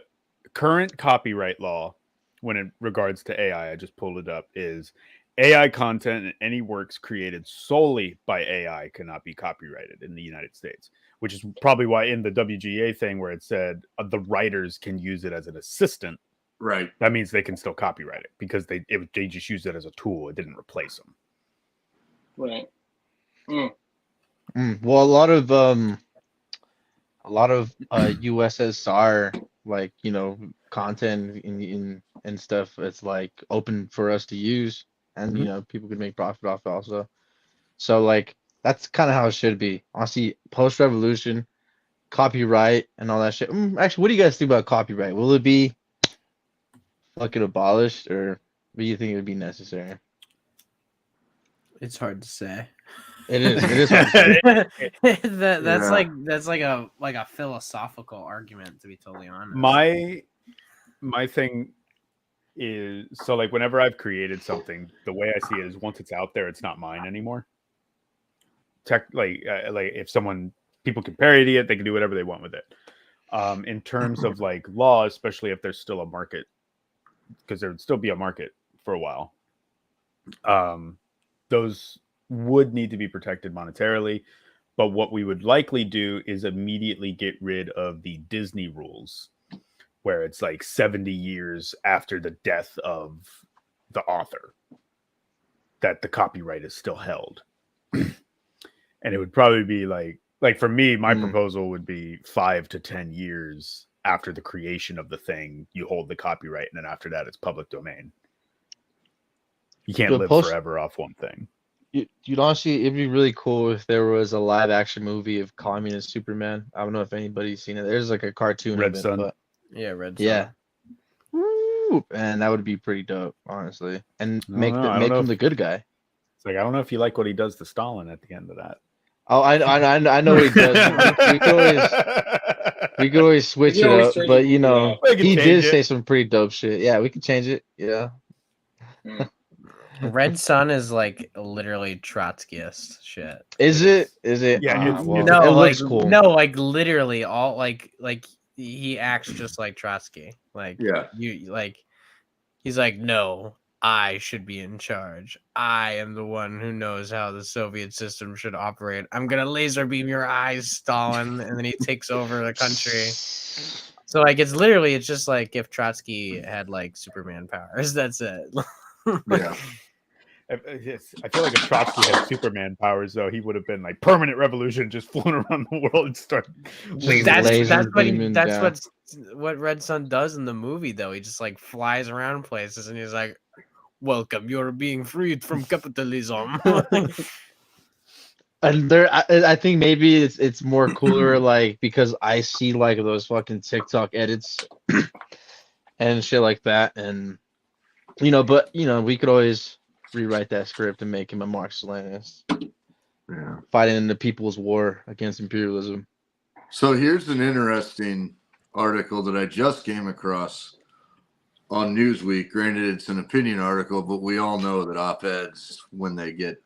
[SPEAKER 2] Current copyright law, when it regards to AI, I just pulled it up, is AI content and any works created solely by AI cannot be copyrighted in the United States, which is probably why in the WGA thing where it said the writers can use it as an assistant.
[SPEAKER 3] Right.
[SPEAKER 2] That means they can still copyright it because they just used it as a tool. It didn't replace them.
[SPEAKER 1] Right.
[SPEAKER 4] Well, a lot of USSR content and stuff. It's like open for us to use, and people could make profit off it also. So like that's kind of how it should be. Honestly, post-revolution, copyright and all that shit. Actually, what do you guys think about copyright? Will it be fucking abolished, or do you think it would be necessary?
[SPEAKER 5] It's hard to say.
[SPEAKER 4] It is. It is hard to say.
[SPEAKER 5] That's like a philosophical argument, to be totally honest.
[SPEAKER 2] My thing is, so like whenever I've created something, the way I see it is once it's out there, it's not mine anymore. Like if people can parody it, they can do whatever they want with it. In terms of like law, especially if there's still a market, because there would still be a market for a while. Those would need to be protected monetarily, but what we would likely do is immediately get rid of the Disney rules, where it's like 70 years after the death of the author. that the copyright is still held. And it would probably be like for me, my proposal would be 5 to 10 years after the creation of the thing, you hold the copyright, and then after that, it's public domain. You can't live forever off one thing.
[SPEAKER 4] You'd honestly, it'd be really cool if there was a live action movie of Communist Superman. I don't know if anybody's seen it. There's like a cartoon
[SPEAKER 2] Red
[SPEAKER 4] of it,
[SPEAKER 2] Sun.
[SPEAKER 4] but
[SPEAKER 5] Yeah, Red Sun.
[SPEAKER 4] yeah. Woo! And that would be pretty dope, honestly. And make
[SPEAKER 2] know
[SPEAKER 4] him the good guy.
[SPEAKER 2] It's like, I don't know if you like what he does to Stalin at the end of that.
[SPEAKER 4] Oh, I know he does. we could always switch it up, but you know, he did say some pretty dope shit. Yeah, we could change it. Yeah.
[SPEAKER 5] Red Sun is like literally Trotskyist shit.
[SPEAKER 4] Is it?
[SPEAKER 2] Yeah,
[SPEAKER 4] well,
[SPEAKER 5] no,
[SPEAKER 4] it
[SPEAKER 5] like,
[SPEAKER 4] looks cool.
[SPEAKER 5] No, like literally all like he acts just like Trotsky. Like you like he's like, no, I should be in charge. I am the one who knows how the Soviet system should operate. I'm gonna laser beam your eyes, Stalin, and then he takes over the country. So like it's just like if Trotsky had like Superman powers. That's it.
[SPEAKER 3] Yeah.
[SPEAKER 2] I feel like if Trotsky had Superman powers, though, he would have been like permanent revolution, just flown around the world and start.
[SPEAKER 5] That's what Red Sun does in the movie, though. He just like flies around places, and he's like, "Welcome, you're being freed from capitalism."
[SPEAKER 4] And I think maybe it's more cooler, like because I see like those fucking TikTok edits and shit like that, and but we could always rewrite that script and make him a Marxist-Leninist, fighting in the People's War against imperialism.
[SPEAKER 3] So here's an interesting article that I just came across on Newsweek. Granted, it's an opinion article, but we all know that op-eds, when they get,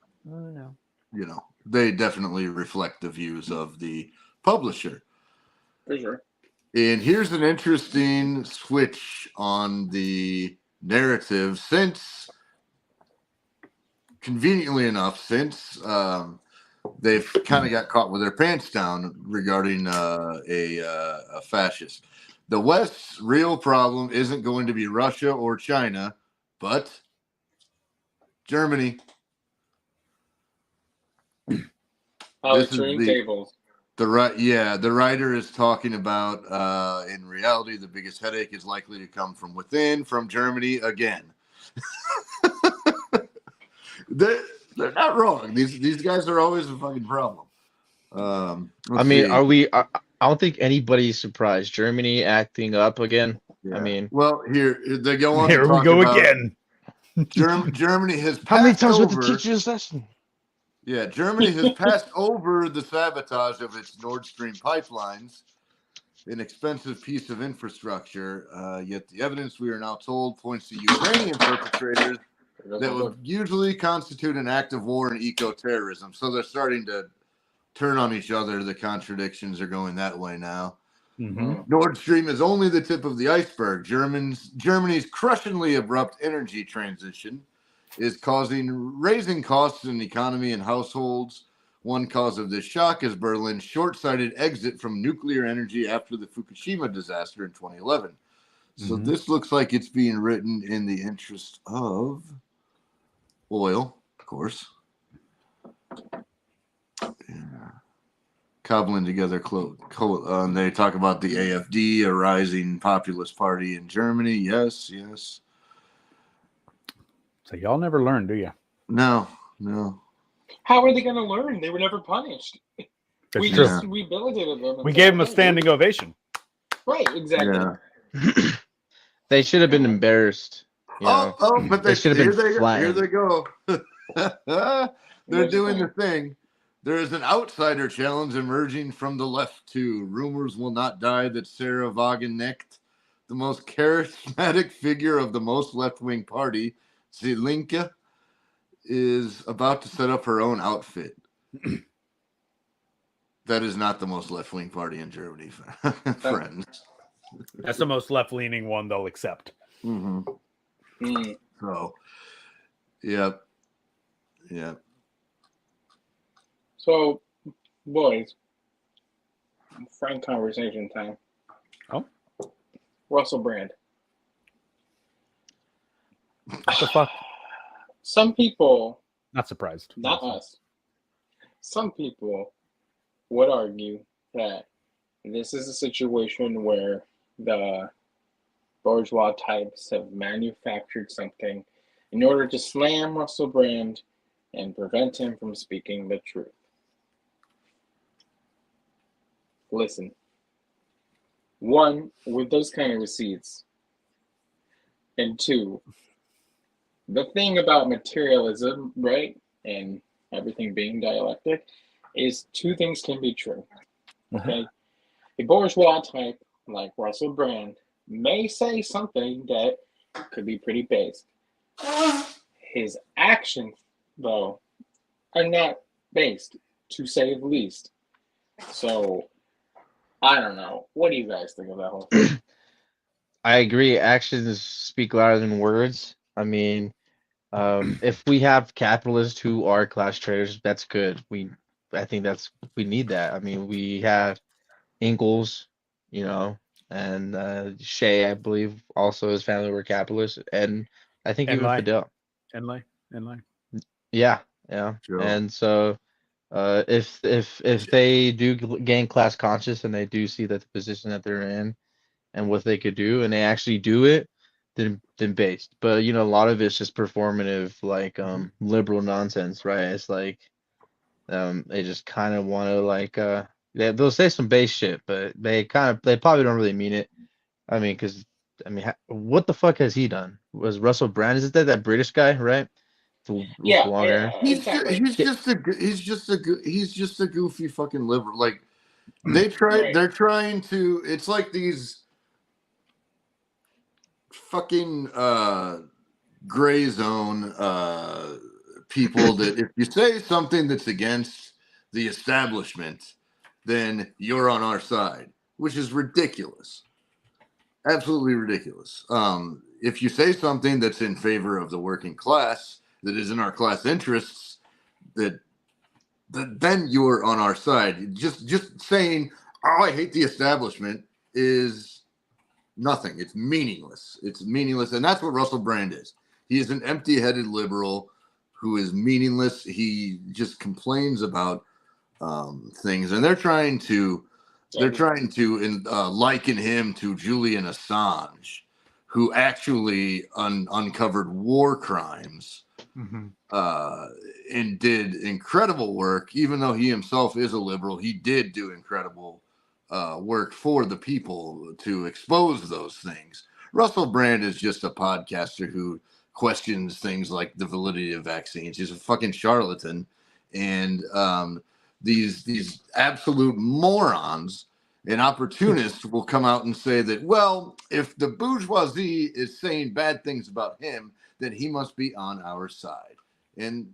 [SPEAKER 3] they definitely reflect the views of the publisher.
[SPEAKER 1] For sure.
[SPEAKER 3] And here's an interesting switch on the narrative conveniently enough, since they've kind of got caught with their pants down regarding a fascist. The West's real problem isn't going to be Russia or China, but Germany.
[SPEAKER 1] Tables.
[SPEAKER 3] The writer is talking about in reality the biggest headache is likely to come from within, from Germany again. They're not wrong. These guys are always a fucking problem.
[SPEAKER 4] I mean, I don't think anybody's surprised. Germany acting up again. Yeah. I mean,
[SPEAKER 3] well, here they go on.
[SPEAKER 2] Here we go again.
[SPEAKER 3] Germany has passed.
[SPEAKER 4] How many times with the teacher's lesson?
[SPEAKER 3] Yeah, Germany has passed over the sabotage of its Nord Stream pipelines, an expensive piece of infrastructure. Yet the evidence, we are now told, points to Ukrainian perpetrators that would usually constitute an act of war and eco-terrorism. So they're starting to turn on each other. The contradictions are going that way now. Mm-hmm. Nord Stream is only the tip of the iceberg. Germany's crushingly abrupt energy transition is raising costs in the economy and households. One cause of this shock is Berlin's short-sighted exit from nuclear energy after the Fukushima disaster in 2011. So this looks like it's being written in the interest of oil, of course. Yeah. Cobbling together, and they talk about the AfD, a rising populist party in Germany. Yes.
[SPEAKER 2] So y'all never learn, do you?
[SPEAKER 3] No.
[SPEAKER 1] How are they going to learn? They were never punished.
[SPEAKER 2] That's
[SPEAKER 1] we
[SPEAKER 2] true.
[SPEAKER 1] just rehabilitated them.
[SPEAKER 2] We gave them a standing ovation.
[SPEAKER 1] Right, exactly.
[SPEAKER 3] Yeah.
[SPEAKER 4] They should have been embarrassed.
[SPEAKER 3] But they should have been
[SPEAKER 4] flattened.
[SPEAKER 3] Here they go. They're doing the thing. There is an outsider challenge emerging from the left, too. Rumors will not die that Sarah Wagenknecht, the most charismatic figure of the most left-wing party, Die Linke, is about to set up her own outfit. That is not the most left-wing party in Germany, friends.
[SPEAKER 2] That's the most left-leaning one they'll accept.
[SPEAKER 3] Mm-hmm. So, yep.
[SPEAKER 1] So, boys, frank conversation time.
[SPEAKER 2] Oh,
[SPEAKER 1] Russell Brand.
[SPEAKER 2] What the fuck?
[SPEAKER 1] Some people
[SPEAKER 2] Not surprised.
[SPEAKER 1] Not us. Some people would argue that this is a situation where the bourgeois types have manufactured something in order to slam Russell Brand and prevent him from speaking the truth. Listen, one, with those kind of receipts, and two, the thing about materialism, right, and everything being dialectic, is two things can be true. Okay? A bourgeois type like Russell Brand may say something that could be pretty based. His actions, though, are not based, to say the least. So, I don't know. What do you guys think of that whole thing?
[SPEAKER 4] I agree. Actions speak louder than words. I mean, if we have capitalists who are class traders, that's good. I think we need that. I mean, we have Ingalls, you know, and Shea, I believe, also his family were capitalists, and I think even
[SPEAKER 2] Enlai.
[SPEAKER 4] Fidel.
[SPEAKER 2] Enlai.
[SPEAKER 4] Yeah.
[SPEAKER 3] Sure.
[SPEAKER 4] And so, if they do gain class conscious and they do see that the position that they're in and what they could do, and they actually do it, then based. But a lot of it's just performative, like liberal nonsense, right? It's like they just kind of want to they'll say some base shit, but they probably don't really mean it. I mean, because what the fuck has he done? Was Russell Brand? Is it that British guy, right? With
[SPEAKER 1] Yeah,
[SPEAKER 4] long hair.
[SPEAKER 1] exactly.
[SPEAKER 3] He's just a goofy fucking liberal. Like they're trying to. It's like these fucking gray zone people that if you say something that's against the establishment, then you're on our side, which is ridiculous. Absolutely ridiculous. If you say something that's in favor of the working class, that is in our class interests, that then you're on our side. Just saying, "Oh, I hate the establishment," is nothing. It's meaningless. It's meaningless, and that's what Russell Brand is. He is an empty-headed liberal who is meaningless. He just complains about things, and they're trying to liken him to Julian Assange, who actually uncovered war crimes and did incredible work. Even though he himself is a liberal, he did do incredible work for the people to expose those things. Russell Brand is just a podcaster who questions things like the validity of vaccines. He's a fucking charlatan, and these absolute morons and opportunists will come out and say that, well, if the bourgeoisie is saying bad things about him, then he must be on our side. And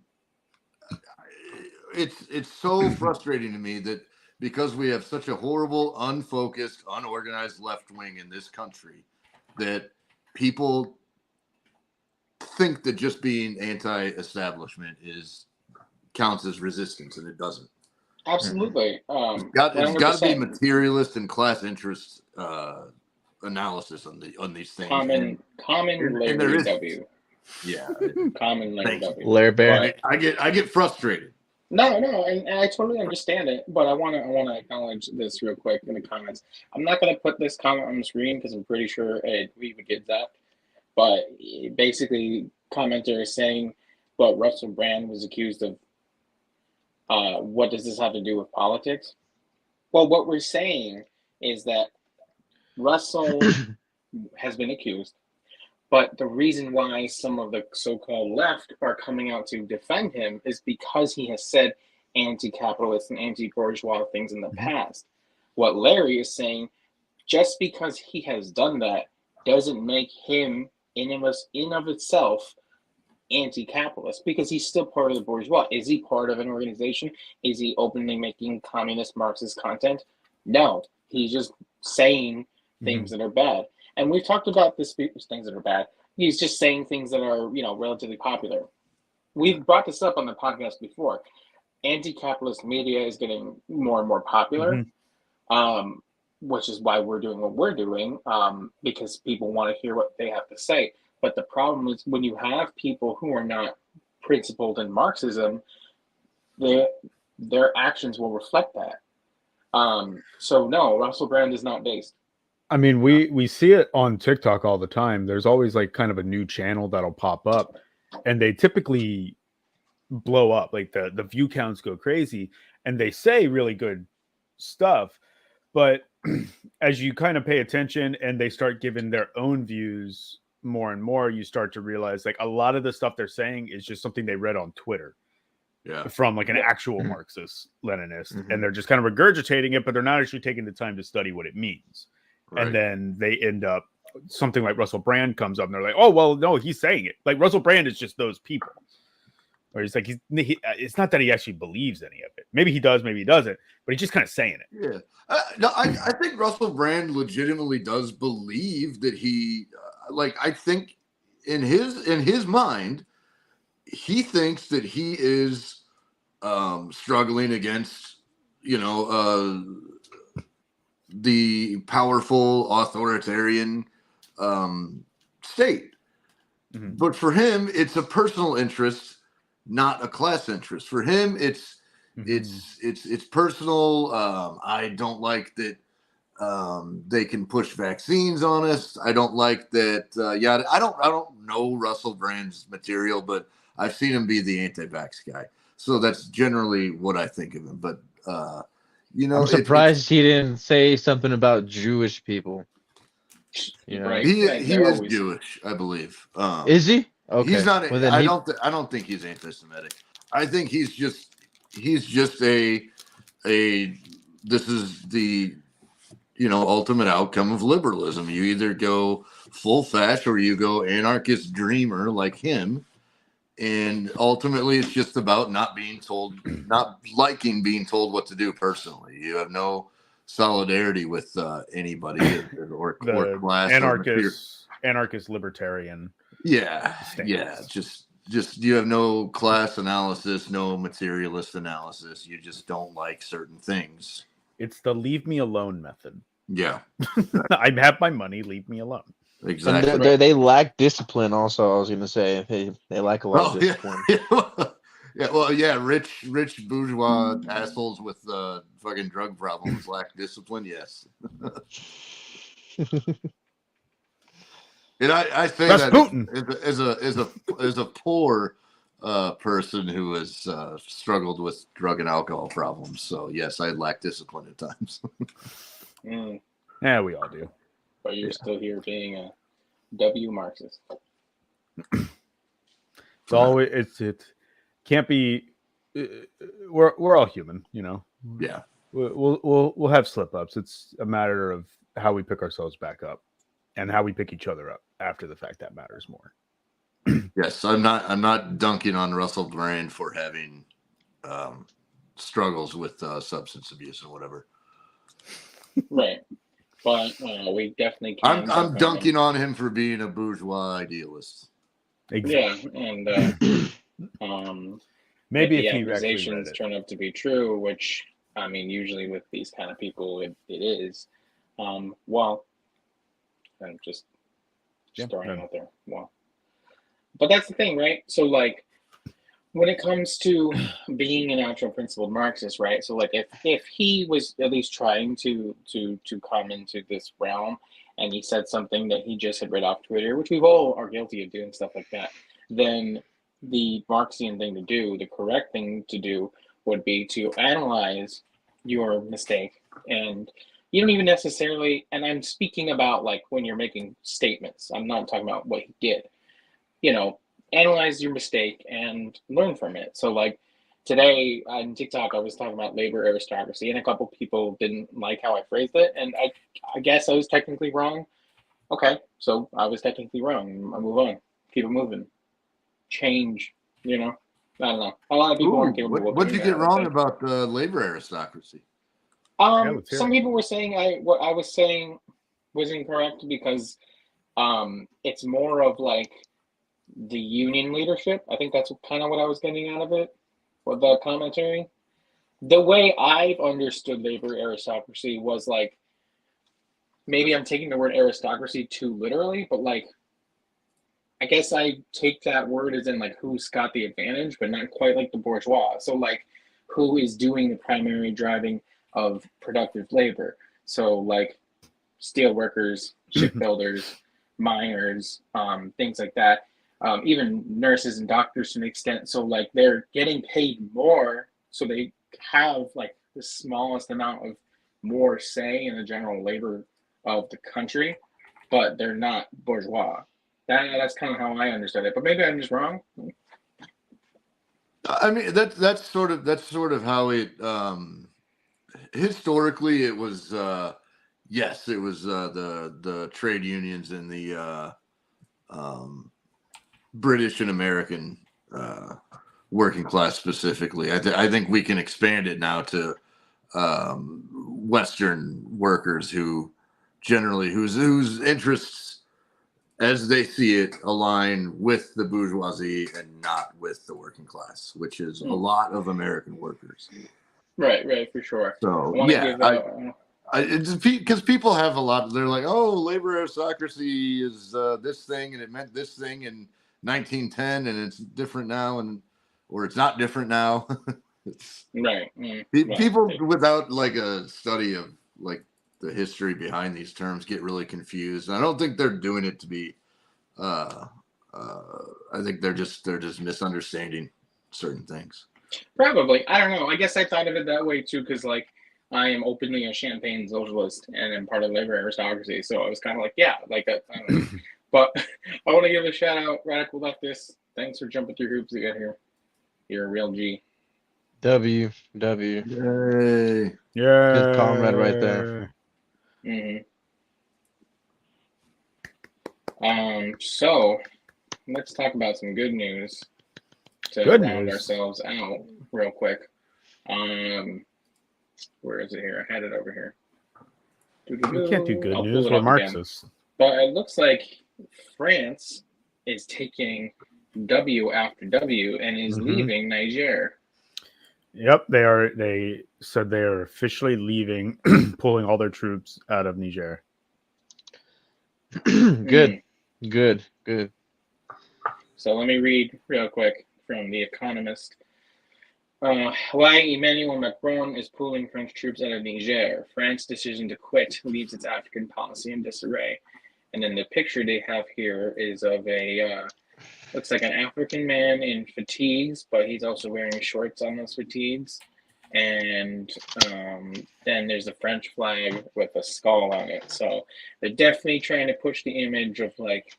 [SPEAKER 3] it's so frustrating to me that because we have such a horrible, unfocused, unorganized left wing in this country, that people think that just being anti-establishment counts as resistance, and it doesn't.
[SPEAKER 1] Absolutely.
[SPEAKER 3] It's got to be materialist and class interest analysis on these things.
[SPEAKER 1] Common Larry W.
[SPEAKER 3] Yeah,
[SPEAKER 1] common Larry W.
[SPEAKER 4] Larry Bear.
[SPEAKER 3] I get frustrated.
[SPEAKER 1] No, and I totally understand it, but I want to acknowledge this real quick in the comments. I'm not going to put this comment on the screen because I'm pretty sure we would get zapped. But basically, commenter is saying, "But Russell Brand was accused of." What does this have to do with politics? Well, what we're saying is that Russell has been accused, but the reason why some of the so-called left are coming out to defend him is because he has said anti-capitalist and anti-bourgeois things in the past. What Larry is saying, just because he has done that doesn't make him in of itself anti-capitalist, because he's still part of the bourgeois. Is he part of an organization? Is he openly making communist Marxist content? No, he's just saying things that are bad. And we've talked about this, things that are bad. He's just saying things that are, relatively popular. We've brought this up on the podcast before. Anti-capitalist media is getting more and more popular, which is why we're doing what we're doing, because people want to hear what they have to say. But the problem is when you have people who are not principled in Marxism, their actions will reflect that. So no, Russell Brand is not based.
[SPEAKER 2] I mean, we see it on TikTok all the time. There's always like kind of a new channel that'll pop up, and they typically blow up. Like the view counts go crazy, and they say really good stuff. But as you kind of pay attention and they start giving their own views more and more, you start to realize like a lot of the stuff they're saying is just something they read on Twitter.
[SPEAKER 3] Yeah.
[SPEAKER 2] From like an actual Marxist Leninist, and they're just kind of regurgitating it, but they're not actually taking the time to study what it means. Right. And then they end up something like Russell Brand comes up, and they're like, "Oh, well, no, he's saying it." Like Russell Brand is just those people, or he's like it's not that he actually believes any of it. Maybe he does, maybe he doesn't, but he's just kind of saying it.
[SPEAKER 3] Yeah, no, I think Russell Brand legitimately does believe that he, I think in his mind, he thinks that he is struggling against, the powerful authoritarian state. Mm-hmm. But for him, it's a personal interest, not a class interest. For him, it's personal. I don't like that they can push vaccines on us. I don't like that. I don't know Russell Brand's material, but I've seen him be the anti-vax guy. So that's generally what I think of him. But,
[SPEAKER 4] I'm surprised he didn't say something about Jewish people.
[SPEAKER 3] Right. He is Jewish, I believe.
[SPEAKER 4] Is he? Okay.
[SPEAKER 3] He's not. Well, I don't think he's anti-Semitic. I think he's just a. This is the, ultimate outcome of liberalism. You either go full fash or you go anarchist dreamer like him. And ultimately, it's just about not liking being told what to do personally. You have no solidarity with anybody or class.
[SPEAKER 2] Anarchist libertarian.
[SPEAKER 3] Yeah, stance. Yeah. Just you have no class analysis, no materialist analysis. You just don't like certain things.
[SPEAKER 2] It's the leave me alone method.
[SPEAKER 3] Yeah.
[SPEAKER 2] I have my money. Leave me alone.
[SPEAKER 3] Exactly.
[SPEAKER 4] And they lack discipline. Also, I was going to say they lack a lot of discipline.
[SPEAKER 3] Rich bourgeois assholes with fucking drug problems lack discipline. Yes. And I say
[SPEAKER 2] Rasputin.
[SPEAKER 3] that as a poor person who has struggled with drug and alcohol problems. So yes, I lack discipline at times.
[SPEAKER 2] Yeah, we all do.
[SPEAKER 1] But you're still here being a W Marxist.
[SPEAKER 2] It's always it can't be. We're all human,
[SPEAKER 3] Yeah.
[SPEAKER 2] We'll have slip ups. It's a matter of how we pick ourselves back up, and how we pick each other up after the fact. That matters more.
[SPEAKER 3] Yes, I'm not dunking on Russell Brand for having struggles with substance abuse and whatever.
[SPEAKER 1] Right. But we definitely can.
[SPEAKER 3] I'm dunking on him for being a bourgeois idealist.
[SPEAKER 1] Exactly. Yeah, and
[SPEAKER 2] maybe if
[SPEAKER 1] the
[SPEAKER 2] he
[SPEAKER 1] accusations turn out to be true, which I mean, usually with these kind of people, it is. Well, I'm just throwing it out there. Well, but that's the thing, right? So like, when it comes to being an actual principled Marxist, right? So like if he was at least trying to come into this realm and he said something that he just had read off Twitter, which we've all are guilty of doing stuff like that, then the Marxian thing to do, the correct thing to do would be to analyze your mistake. And you don't even necessarily, and I'm speaking about like when you're making statements, I'm not talking about what he did, analyze your mistake and learn from it. So like today on TikTok, I was talking about labor aristocracy, and a couple people didn't like how I phrased it, and I guess I was technically wrong. Okay, so I was technically wrong. I move on, keep it moving, change. I don't know. A lot of people aren't capable.
[SPEAKER 3] What did you get wrong about the labor aristocracy?
[SPEAKER 1] Some people were saying what I was saying was incorrect because it's more of like the union leadership. I think that's kind of what I was getting out of it with the commentary. The way I've understood labor aristocracy was like, maybe I'm taking the word aristocracy too literally, but like I guess I take that word as in like who's got the advantage, but not quite like the bourgeois. So like who is doing the primary driving of productive labor. So like steel workers, shipbuilders, miners, things like that. Even nurses and doctors to an extent. So like they're getting paid more, so they have like the smallest amount of more say in the general labor of the country, but they're not bourgeois. That's kind of how I understood it, but maybe I'm just wrong.
[SPEAKER 3] I mean, that's sort of how it historically it was. Yes, it was the trade unions and the British and American working class specifically. I think we can expand it now to Western workers who generally whose interests, as they see it, align with the bourgeoisie and not with the working class, which is a lot of American workers.
[SPEAKER 1] Right, for sure.
[SPEAKER 3] So it's because people have a lot. They're like, oh, labor aristocracy is this thing, and it meant this thing in 1910, and it's different now, or it's not different now. It's,
[SPEAKER 1] right.
[SPEAKER 3] People without like a study of like the history behind these terms get really confused. And I don't think they're doing it to be. I think they're just misunderstanding certain things.
[SPEAKER 1] Probably. I don't know. I guess I thought of it that way too, because like I am openly a champagne socialist and I'm part of labor aristocracy. So I was kind of like, yeah, like that. I don't know. But I want to give a shout out, Radical Leftist. Thanks for jumping through hoops to get here. You're a real G.
[SPEAKER 4] W.
[SPEAKER 3] Yay.
[SPEAKER 2] Yeah.
[SPEAKER 4] Good comrade right there.
[SPEAKER 1] So let's talk about some good news to round ourselves out real quick. Where is it here? I had it over here.
[SPEAKER 2] We can't do good news. We're Marxists.
[SPEAKER 1] But it looks like France is taking W after W and is leaving Niger.
[SPEAKER 2] Yep, they are. They said they are officially leaving, pulling all their troops out of Niger.
[SPEAKER 4] Good.
[SPEAKER 1] So let me read real quick from The Economist. Why Emmanuel Macron is pulling French troops out of Niger. France's decision to quit leaves its African policy in disarray. And then the picture they have here is of a, looks like an African man in fatigues, but he's also wearing shorts on those fatigues. And then there's a French flag with a skull on it. So they're definitely trying to push the image of like,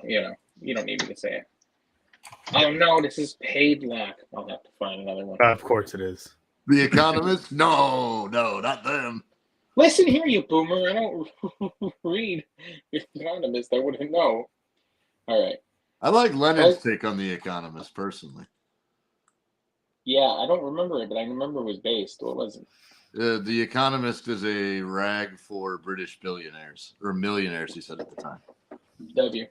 [SPEAKER 1] you know, you don't need me to say it. Oh no, this is paid luck. I'll have to find another one.
[SPEAKER 2] Of course it is.
[SPEAKER 3] The Economist? No, not them.
[SPEAKER 1] Listen here, you boomer. I don't read The Economist. I wouldn't know. All right.
[SPEAKER 3] I like Lenin's take on The Economist personally.
[SPEAKER 1] Yeah, I don't remember it, but I remember it was based. What was it?
[SPEAKER 3] The Economist is a rag for British billionaires or millionaires, he said at the time.
[SPEAKER 1] W.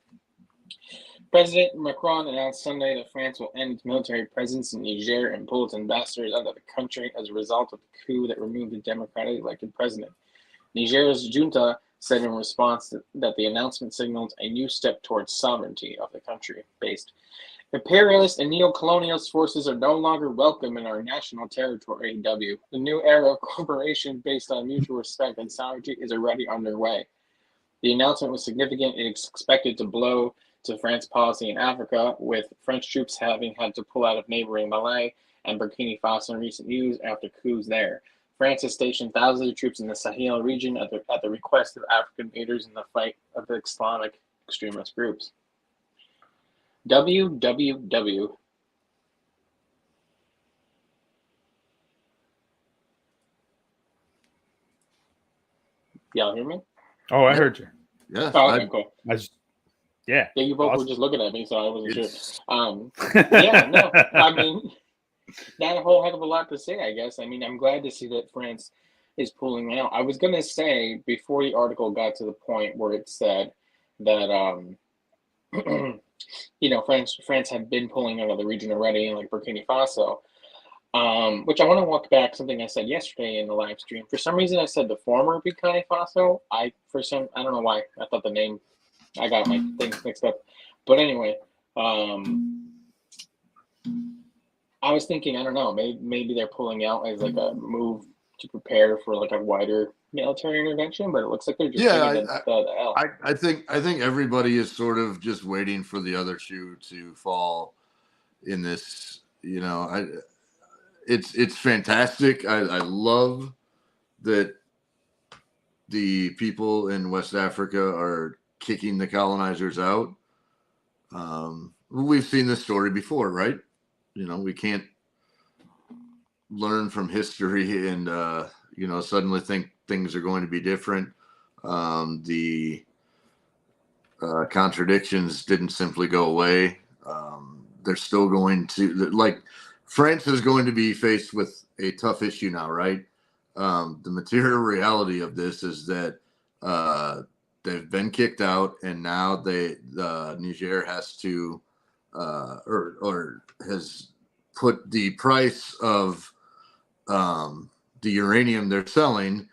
[SPEAKER 1] President Macron announced Sunday that France will end its military presence in Niger and pull its ambassadors out of the country as a result of the coup that removed the democratically elected president. Niger's junta said in response that the announcement signaled a new step towards sovereignty of the country. Based imperialist and neo-colonialist forces are no longer welcome in our national territory, W. The new era of cooperation based on mutual respect and sovereignty is already underway. The announcement was significant. It is expected to blow to France's policy in Africa, with French troops having had to pull out of neighboring Mali and Burkina Faso in recent years after coups there. France has stationed thousands of troops in the Sahel region at the request of African leaders in the fight of the Islamic extremist groups. WWW. Y'all hear me?
[SPEAKER 2] Oh, I heard you.
[SPEAKER 3] Yes.
[SPEAKER 1] Oh, okay, cool.
[SPEAKER 2] Yeah,
[SPEAKER 1] you both
[SPEAKER 2] awesome.
[SPEAKER 1] were just looking at me, so I wasn't sure. Yeah, no, I mean, not a whole heck of a lot to say, I guess. I mean, I'm glad to see that France is pulling out. I was going to say, before the article got to the point where it said that, you know, France had been pulling out of the region already, like Burkina Faso, which I want to walk back something I said yesterday in the live stream. For some reason, I said the former Burkina Faso. I don't know why. I thought the name, I got my things mixed up. But anyway, I was thinking, I don't know, maybe they're pulling out as like a move to prepare for like a wider military intervention, but it looks like they're just taking the L.
[SPEAKER 3] I think everybody is sort of just waiting for the other shoe to fall in this. You know, it's fantastic. I love that the people in West Africa are kicking the colonizers out. We've seen this story before, right? You know, we can't learn from history and you know, suddenly think things are going to be different. The contradictions didn't simply go away. They're still going to, like, France is going to be faced with a tough issue now, right? The material reality of this is that they've been kicked out, and now Niger has to or has put the price of the uranium they're selling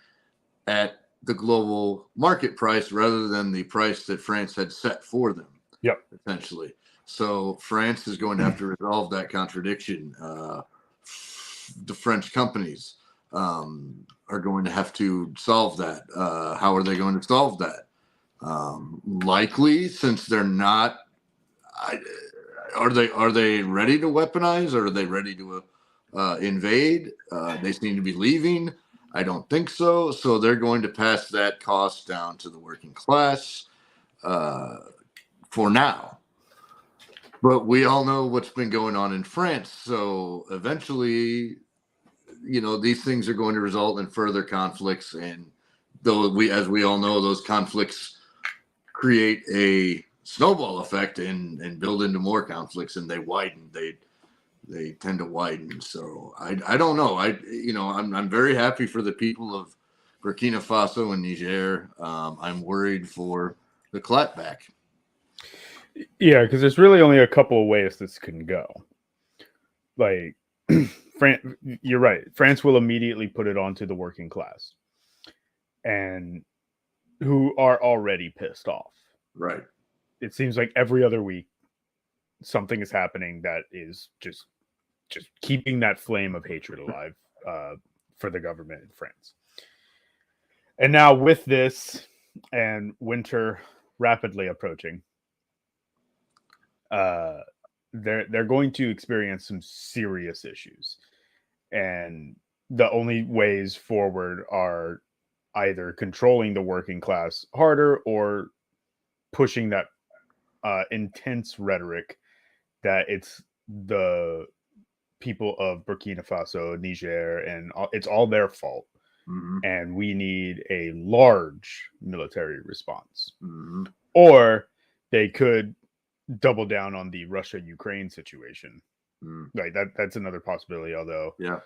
[SPEAKER 3] at the global market price rather than the price that France had set for them.
[SPEAKER 2] Yep.
[SPEAKER 3] Essentially. So France is going to have to resolve that contradiction. The French companies are going to have to solve that. How are they going to solve that? Likely, since they're not, are they ready to weaponize, or are they ready to invade? They seem to be leaving. I don't think so. So they're going to pass that cost down to the working class for now. But we all know what's been going on in France. So eventually, you know, these things are going to result in further conflicts. And though as we all know, those conflicts create a snowball effect and build into more conflicts, and they widen. They tend to widen. So I don't know. I'm very happy for the people of Burkina Faso and Niger. I'm worried for the clapback.
[SPEAKER 2] Yeah, because there's really only a couple of ways this can go. Like, you're right. France will immediately put it onto the working class, and who are already pissed off.
[SPEAKER 3] Right.
[SPEAKER 2] It seems like every other week something is happening that is just keeping that flame of hatred alive for the government in France. And now with this and winter rapidly approaching, they're going to experience some serious issues, and the only ways forward are either controlling the working class harder or pushing that intense rhetoric that it's the people of Burkina Faso, Niger, and it's all their fault.
[SPEAKER 3] Mm-hmm.
[SPEAKER 2] And we need a large military response.
[SPEAKER 3] Mm-hmm.
[SPEAKER 2] Or they could double down on the Russia-Ukraine situation. Like that's another possibility, although they're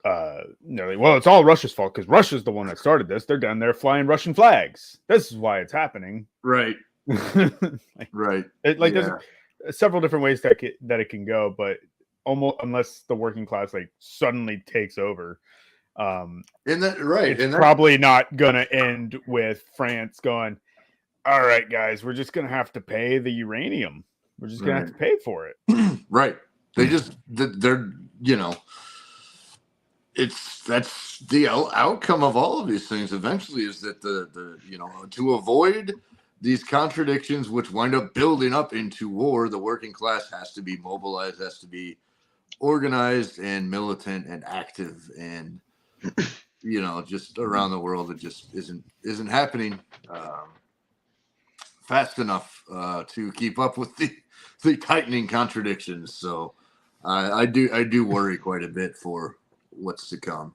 [SPEAKER 2] like, well, it's all Russia's fault because Russia's the one that started this. They're down there flying Russian flags. This is why it's happening.
[SPEAKER 3] Right.
[SPEAKER 2] Right. There's several different ways that it can go, but almost unless the working class like suddenly takes over, it's probably not gonna end with France going, all right, guys, we're just gonna have to pay the uranium. We're just gonna have to pay for it.
[SPEAKER 3] Right. They're that's the outcome of all of these things eventually is that the to avoid these contradictions which wind up building up into war, the working class has to be mobilized, has to be organized and militant and active, and just around the world it just isn't happening fast enough to keep up with the tightening contradictions. So I do worry quite a bit for what's to come.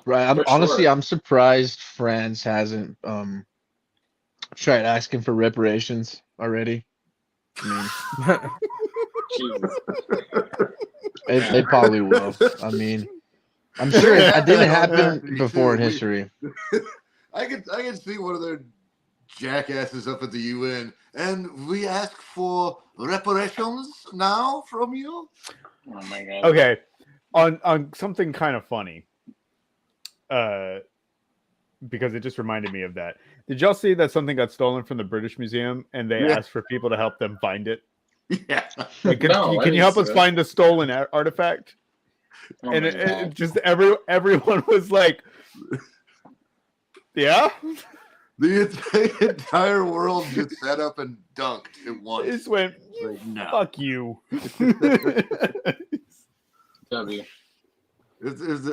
[SPEAKER 4] Right. Honestly, I'm surprised France hasn't tried asking for reparations already. I mean, they probably will. I mean, I'm sure it didn't happen before in history.
[SPEAKER 3] I can see one of their jackasses up at the UN, and we ask for reparations now from you.
[SPEAKER 1] Oh my god.
[SPEAKER 2] Okay, on something kind of funny, because it just reminded me of that. Did y'all see that something got stolen from the British Museum and they
[SPEAKER 3] Yeah.
[SPEAKER 2] asked for people to help them find it?
[SPEAKER 3] Yeah.
[SPEAKER 2] Like,
[SPEAKER 1] No, I
[SPEAKER 2] can you
[SPEAKER 1] didn't
[SPEAKER 2] help
[SPEAKER 1] see
[SPEAKER 2] us
[SPEAKER 1] that.
[SPEAKER 2] find a stolen artifact?
[SPEAKER 1] Oh
[SPEAKER 2] And
[SPEAKER 1] my
[SPEAKER 2] it
[SPEAKER 1] God.
[SPEAKER 2] just everyone was like, yeah.
[SPEAKER 3] The entire world just set up and dunked at
[SPEAKER 2] It
[SPEAKER 3] once.
[SPEAKER 2] just went,
[SPEAKER 3] Like, no.
[SPEAKER 2] fuck you.
[SPEAKER 1] W.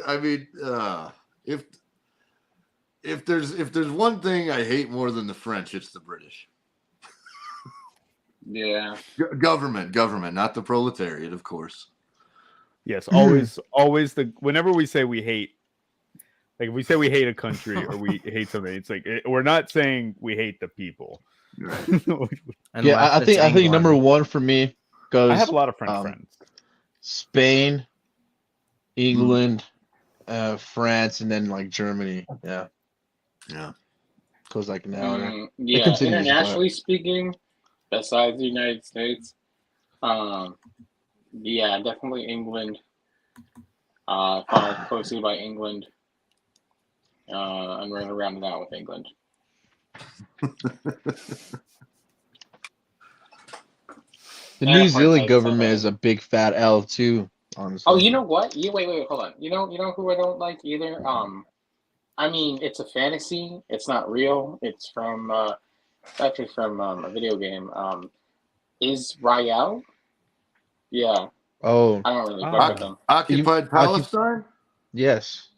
[SPEAKER 3] I mean, if there's one thing I hate more than the French, it's the British.
[SPEAKER 1] Yeah.
[SPEAKER 3] Government, not the proletariat, of course.
[SPEAKER 2] Yes, always whenever we say we hate, like if we say we hate a country or we hate something, it's like we're not saying we hate the people.
[SPEAKER 3] Right.
[SPEAKER 4] Yeah, I think number one for me goes.
[SPEAKER 2] I have a lot of French friends.
[SPEAKER 4] Spain, England, France, and then like Germany. Yeah. Goes like now.
[SPEAKER 1] Yeah,
[SPEAKER 4] continues,
[SPEAKER 1] internationally speaking, besides the United States, yeah, definitely England. Followed closely by England. I'm running around that with England.
[SPEAKER 4] The New Zealand government is a big fat L too. Honestly.
[SPEAKER 1] Oh, you know what? Wait, hold on. You know who I don't like either. I mean, it's a fantasy. It's not real. It's from actually from a video game. Israel? Yeah.
[SPEAKER 4] Oh.
[SPEAKER 1] I don't really fuck with them.
[SPEAKER 3] Occupied Palestine?
[SPEAKER 4] Yes.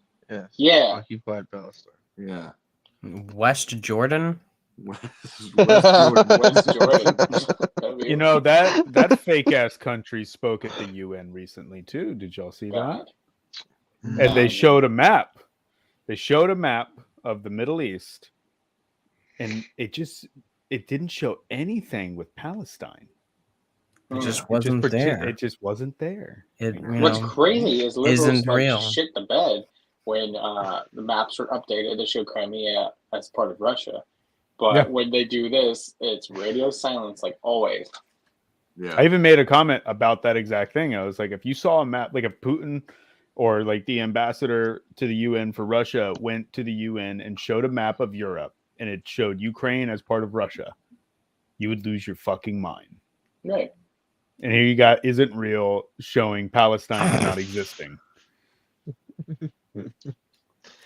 [SPEAKER 1] Yeah.
[SPEAKER 4] Occupied Palestine.
[SPEAKER 3] Yeah.
[SPEAKER 5] West Jordan.
[SPEAKER 3] West Jordan.
[SPEAKER 1] West Jordan.
[SPEAKER 2] You know, that fake ass country spoke at the UN recently too. Did y'all see that? And they showed a map. They showed a map of the Middle East, and it didn't show anything with Palestine.
[SPEAKER 5] It just wasn't there.
[SPEAKER 2] It just wasn't there.
[SPEAKER 1] What's crazy is liberals
[SPEAKER 5] real.
[SPEAKER 1] shit the bed when the maps were updated to show Crimea as part of Russia. But when they do this, it's radio silence like always.
[SPEAKER 3] Yeah.
[SPEAKER 2] I even made a comment about that exact thing. I was like, if you saw a map, like if Putin or like the ambassador to the UN for Russia went to the UN and showed a map of Europe and it showed Ukraine as part of Russia, you would lose your fucking mind.
[SPEAKER 1] Right.
[SPEAKER 2] And here you got isn't real showing Palestine not existing.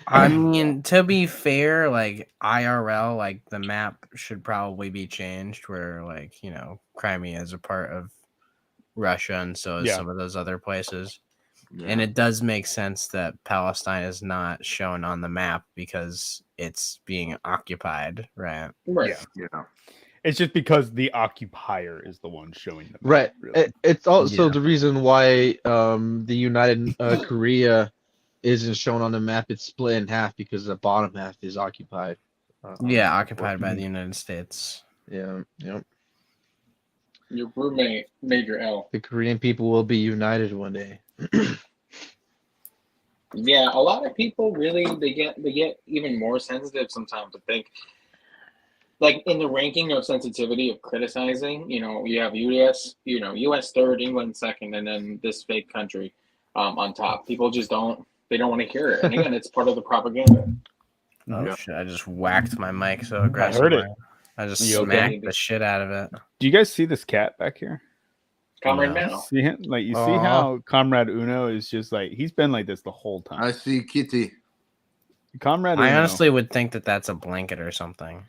[SPEAKER 5] I mean, to be fair, like IRL, like the map should probably be changed where, like, you know, Crimea is a part of Russia and so is some of those other places. Yeah. And it does make sense that Palestine is not shown on the map because it's being occupied, right?
[SPEAKER 1] Right.
[SPEAKER 3] Yeah.
[SPEAKER 2] It's just because the occupier is the one showing them.
[SPEAKER 4] Right.
[SPEAKER 2] Really.
[SPEAKER 4] It's also the reason why the United Korea isn't shown on the map. It's split in half because the bottom half is occupied.
[SPEAKER 5] Occupied by the United States.
[SPEAKER 4] Yeah. Yep.
[SPEAKER 1] Your roommate, Major L.
[SPEAKER 4] The Korean people will be united one day.
[SPEAKER 1] Yeah, a lot of people really they get even more sensitive sometimes. I think, like in the ranking of sensitivity of criticizing, you know, you have US third, England second, and then this fake country on top. People just don't want to hear it, and again, it's part of the propaganda.
[SPEAKER 5] Oh shit! I just whacked my mic so aggressively.
[SPEAKER 2] I heard it.
[SPEAKER 5] I just smacked the shit out of it.
[SPEAKER 2] Do you guys see this cat back here?
[SPEAKER 1] Comrade Uno.
[SPEAKER 2] See him? Like you see how Comrade Uno is just like he's been like this the whole time.
[SPEAKER 3] I see Kitty.
[SPEAKER 2] Comrade
[SPEAKER 5] I
[SPEAKER 2] Uno.
[SPEAKER 5] honestly would think that that's a blanket or something.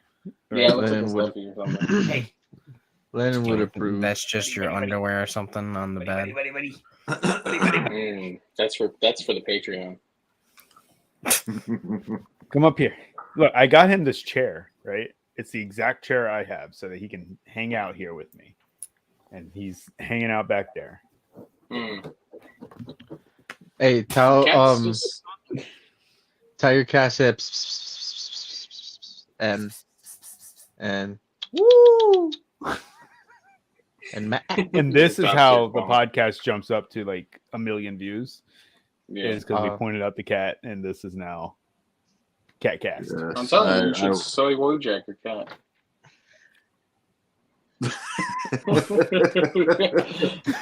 [SPEAKER 1] Yeah, it looks like a selfie or something.
[SPEAKER 2] Hey,
[SPEAKER 4] Lennon would approve.
[SPEAKER 5] That's just your underwear or something on the bed.
[SPEAKER 1] That's for the Patreon.
[SPEAKER 2] come up here. Look, I got him this chair, right? It's the exact chair I have so that he can hang out here with me. And he's hanging out back there.
[SPEAKER 4] Hey, tell your cat said and woo
[SPEAKER 2] and this is how the podcast jumps up to like 1 million views. Yeah, is because we pointed out the cat, and this is now Catcast.
[SPEAKER 3] Yes,
[SPEAKER 1] I'm telling you, you should soy Wojak your cat.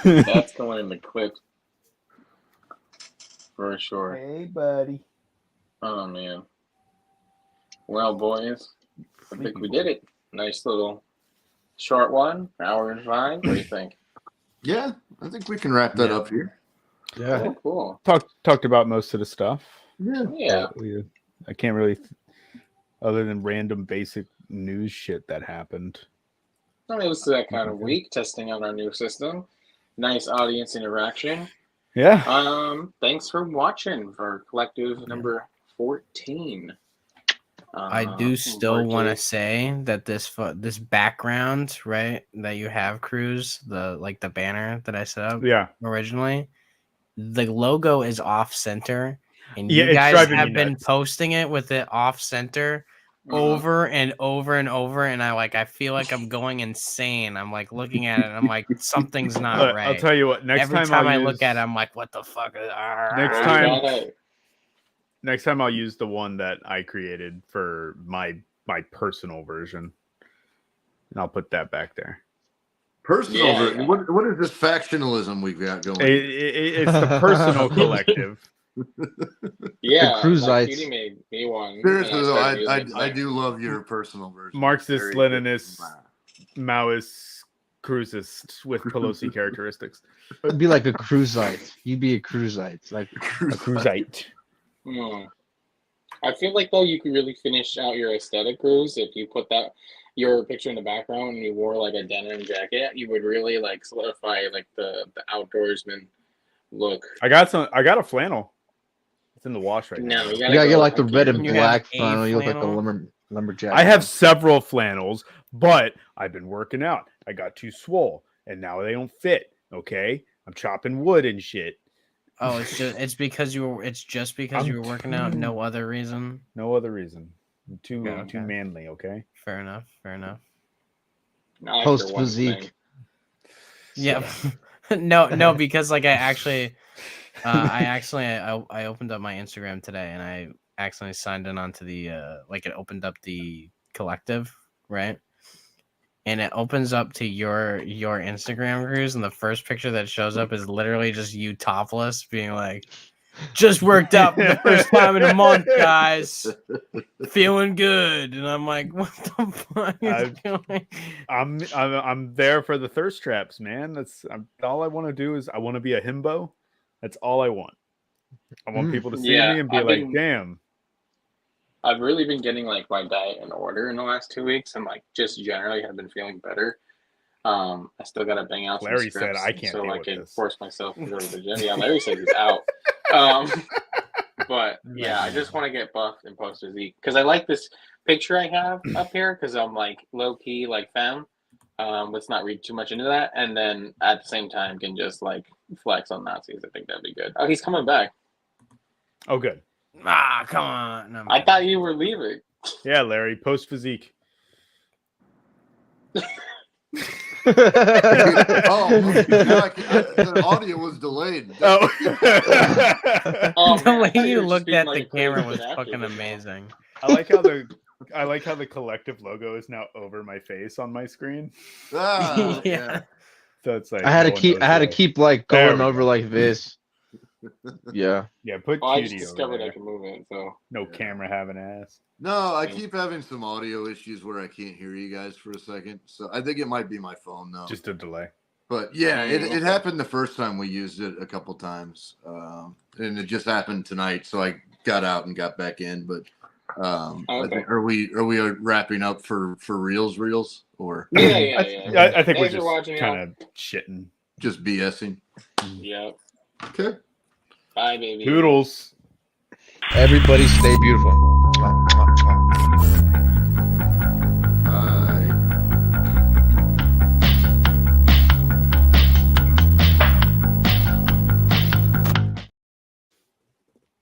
[SPEAKER 1] That's going in the clip for sure.
[SPEAKER 2] Hey, buddy.
[SPEAKER 1] Oh man. Well, boys, I think we did it. Nice little short one, hour and 5. What do you think?
[SPEAKER 3] Yeah, I think we can wrap that up here.
[SPEAKER 4] Yeah.
[SPEAKER 1] Cool.
[SPEAKER 2] Talked about most of the stuff.
[SPEAKER 1] Yeah.
[SPEAKER 2] I can't really, other than random basic news shit that happened.
[SPEAKER 1] I mean, it was that kind of week testing out our new system. Nice audience interaction.
[SPEAKER 2] Yeah.
[SPEAKER 1] Thanks for watching for Kollectiv number 14.
[SPEAKER 5] I do still want to say that this background, right, that you have, Cruz, the banner that I set up originally, the logo is off center, and you guys have been posting it with it off center over and over and over, and I feel like I'm going insane. I'm like looking at it, and I'm like, something's not right.
[SPEAKER 2] I'll tell you what.
[SPEAKER 5] Every time I look at it, I'm like, what the fuck?
[SPEAKER 2] Next time I'll use the one that I created for my personal version, and I'll put that back there.
[SPEAKER 3] Personal version. What is this factionalism we've got going?
[SPEAKER 2] It's the personal collective.
[SPEAKER 1] Yeah,
[SPEAKER 4] the Cruzites.
[SPEAKER 1] Cutie made me one.
[SPEAKER 3] Seriously though, I do love your personal version.
[SPEAKER 2] Marxist, Leninist, Maoist, Cruzist with Pelosi characteristics.
[SPEAKER 4] It'd be like a Cruzite. You'd be a Cruzite, like
[SPEAKER 2] a Cruzite.
[SPEAKER 1] I feel like though you could really finish out your aesthetic, Cruz, if you put your picture in the background and you wore like a denim jacket. You would really like solidify like the outdoorsman look.
[SPEAKER 2] I got a flannel. It's in the wash right now.
[SPEAKER 4] You gotta get like the red and black flannel. You look like a lumberjack.
[SPEAKER 2] I have several flannels, but I've been working out. I got too swole, and now they don't fit. Okay, I'm chopping wood and shit.
[SPEAKER 5] Oh, it's because you were working out. No other reason.
[SPEAKER 2] No other reason. I'm too manly. Okay.
[SPEAKER 5] Fair enough.
[SPEAKER 4] Post physique.
[SPEAKER 5] Yeah. no, because like I opened up my Instagram today and I accidentally signed in onto the it opened up the Kollectiv, right? And it opens up to your Instagram, Cruz, and the first picture that shows up is literally just you topless, being like, "Just worked out for the first time in a month, guys. Feeling good." And I'm like, "What the fuck is going?"
[SPEAKER 2] I'm there for the thirst traps, man. All I want to do is I want to be a himbo. That's all I want. I want people to see me and be "Damn."
[SPEAKER 1] I've really been getting like my diet in order in the last 2 weeks, and like just generally have been feeling better. I still gotta bang out
[SPEAKER 2] Larry
[SPEAKER 1] some scripts,
[SPEAKER 2] said I can't
[SPEAKER 1] so
[SPEAKER 2] deal
[SPEAKER 1] I
[SPEAKER 2] with
[SPEAKER 1] can
[SPEAKER 2] this.
[SPEAKER 1] force myself to go to the gym. Yeah, Larry said he's out. But yeah, I just want to get buffed and post physique because I like this picture I have up here because I'm like low key like femme. Let's not read too much into that, and then at the same time can just like flex on Nazis. I think that'd be good. Oh, he's coming back.
[SPEAKER 2] Oh, good.
[SPEAKER 5] Come on. No,
[SPEAKER 1] I thought you were leaving.
[SPEAKER 2] Yeah, Larry, post physique.
[SPEAKER 3] The audio was delayed.
[SPEAKER 2] Oh,
[SPEAKER 5] the way you looked at the camera was fucking amazing.
[SPEAKER 2] I like how the Kollectiv logo is now over my face on my screen.
[SPEAKER 5] Yeah.
[SPEAKER 2] So it's like
[SPEAKER 4] I had to keep like going over like this. Yeah.
[SPEAKER 2] Put
[SPEAKER 1] I
[SPEAKER 2] Cutie
[SPEAKER 1] just
[SPEAKER 2] over
[SPEAKER 1] discovered
[SPEAKER 2] there.
[SPEAKER 1] I can move it, so
[SPEAKER 2] No camera having ass.
[SPEAKER 3] No, I keep having some audio issues where I can't hear you guys for a second. So I think it might be my phone now.
[SPEAKER 2] Just a delay.
[SPEAKER 3] But yeah, it happened the first time we used it a couple times. And it just happened tonight. So I got out and got back in. But I think, are we wrapping up for reels or
[SPEAKER 1] yeah.
[SPEAKER 2] I think
[SPEAKER 1] Thanks
[SPEAKER 2] we're
[SPEAKER 1] for watching,
[SPEAKER 2] just kind of shitting.
[SPEAKER 3] Just BSing?
[SPEAKER 1] Yep.
[SPEAKER 3] Okay.
[SPEAKER 1] Bye, baby.
[SPEAKER 2] Toodles.
[SPEAKER 4] Everybody stay beautiful.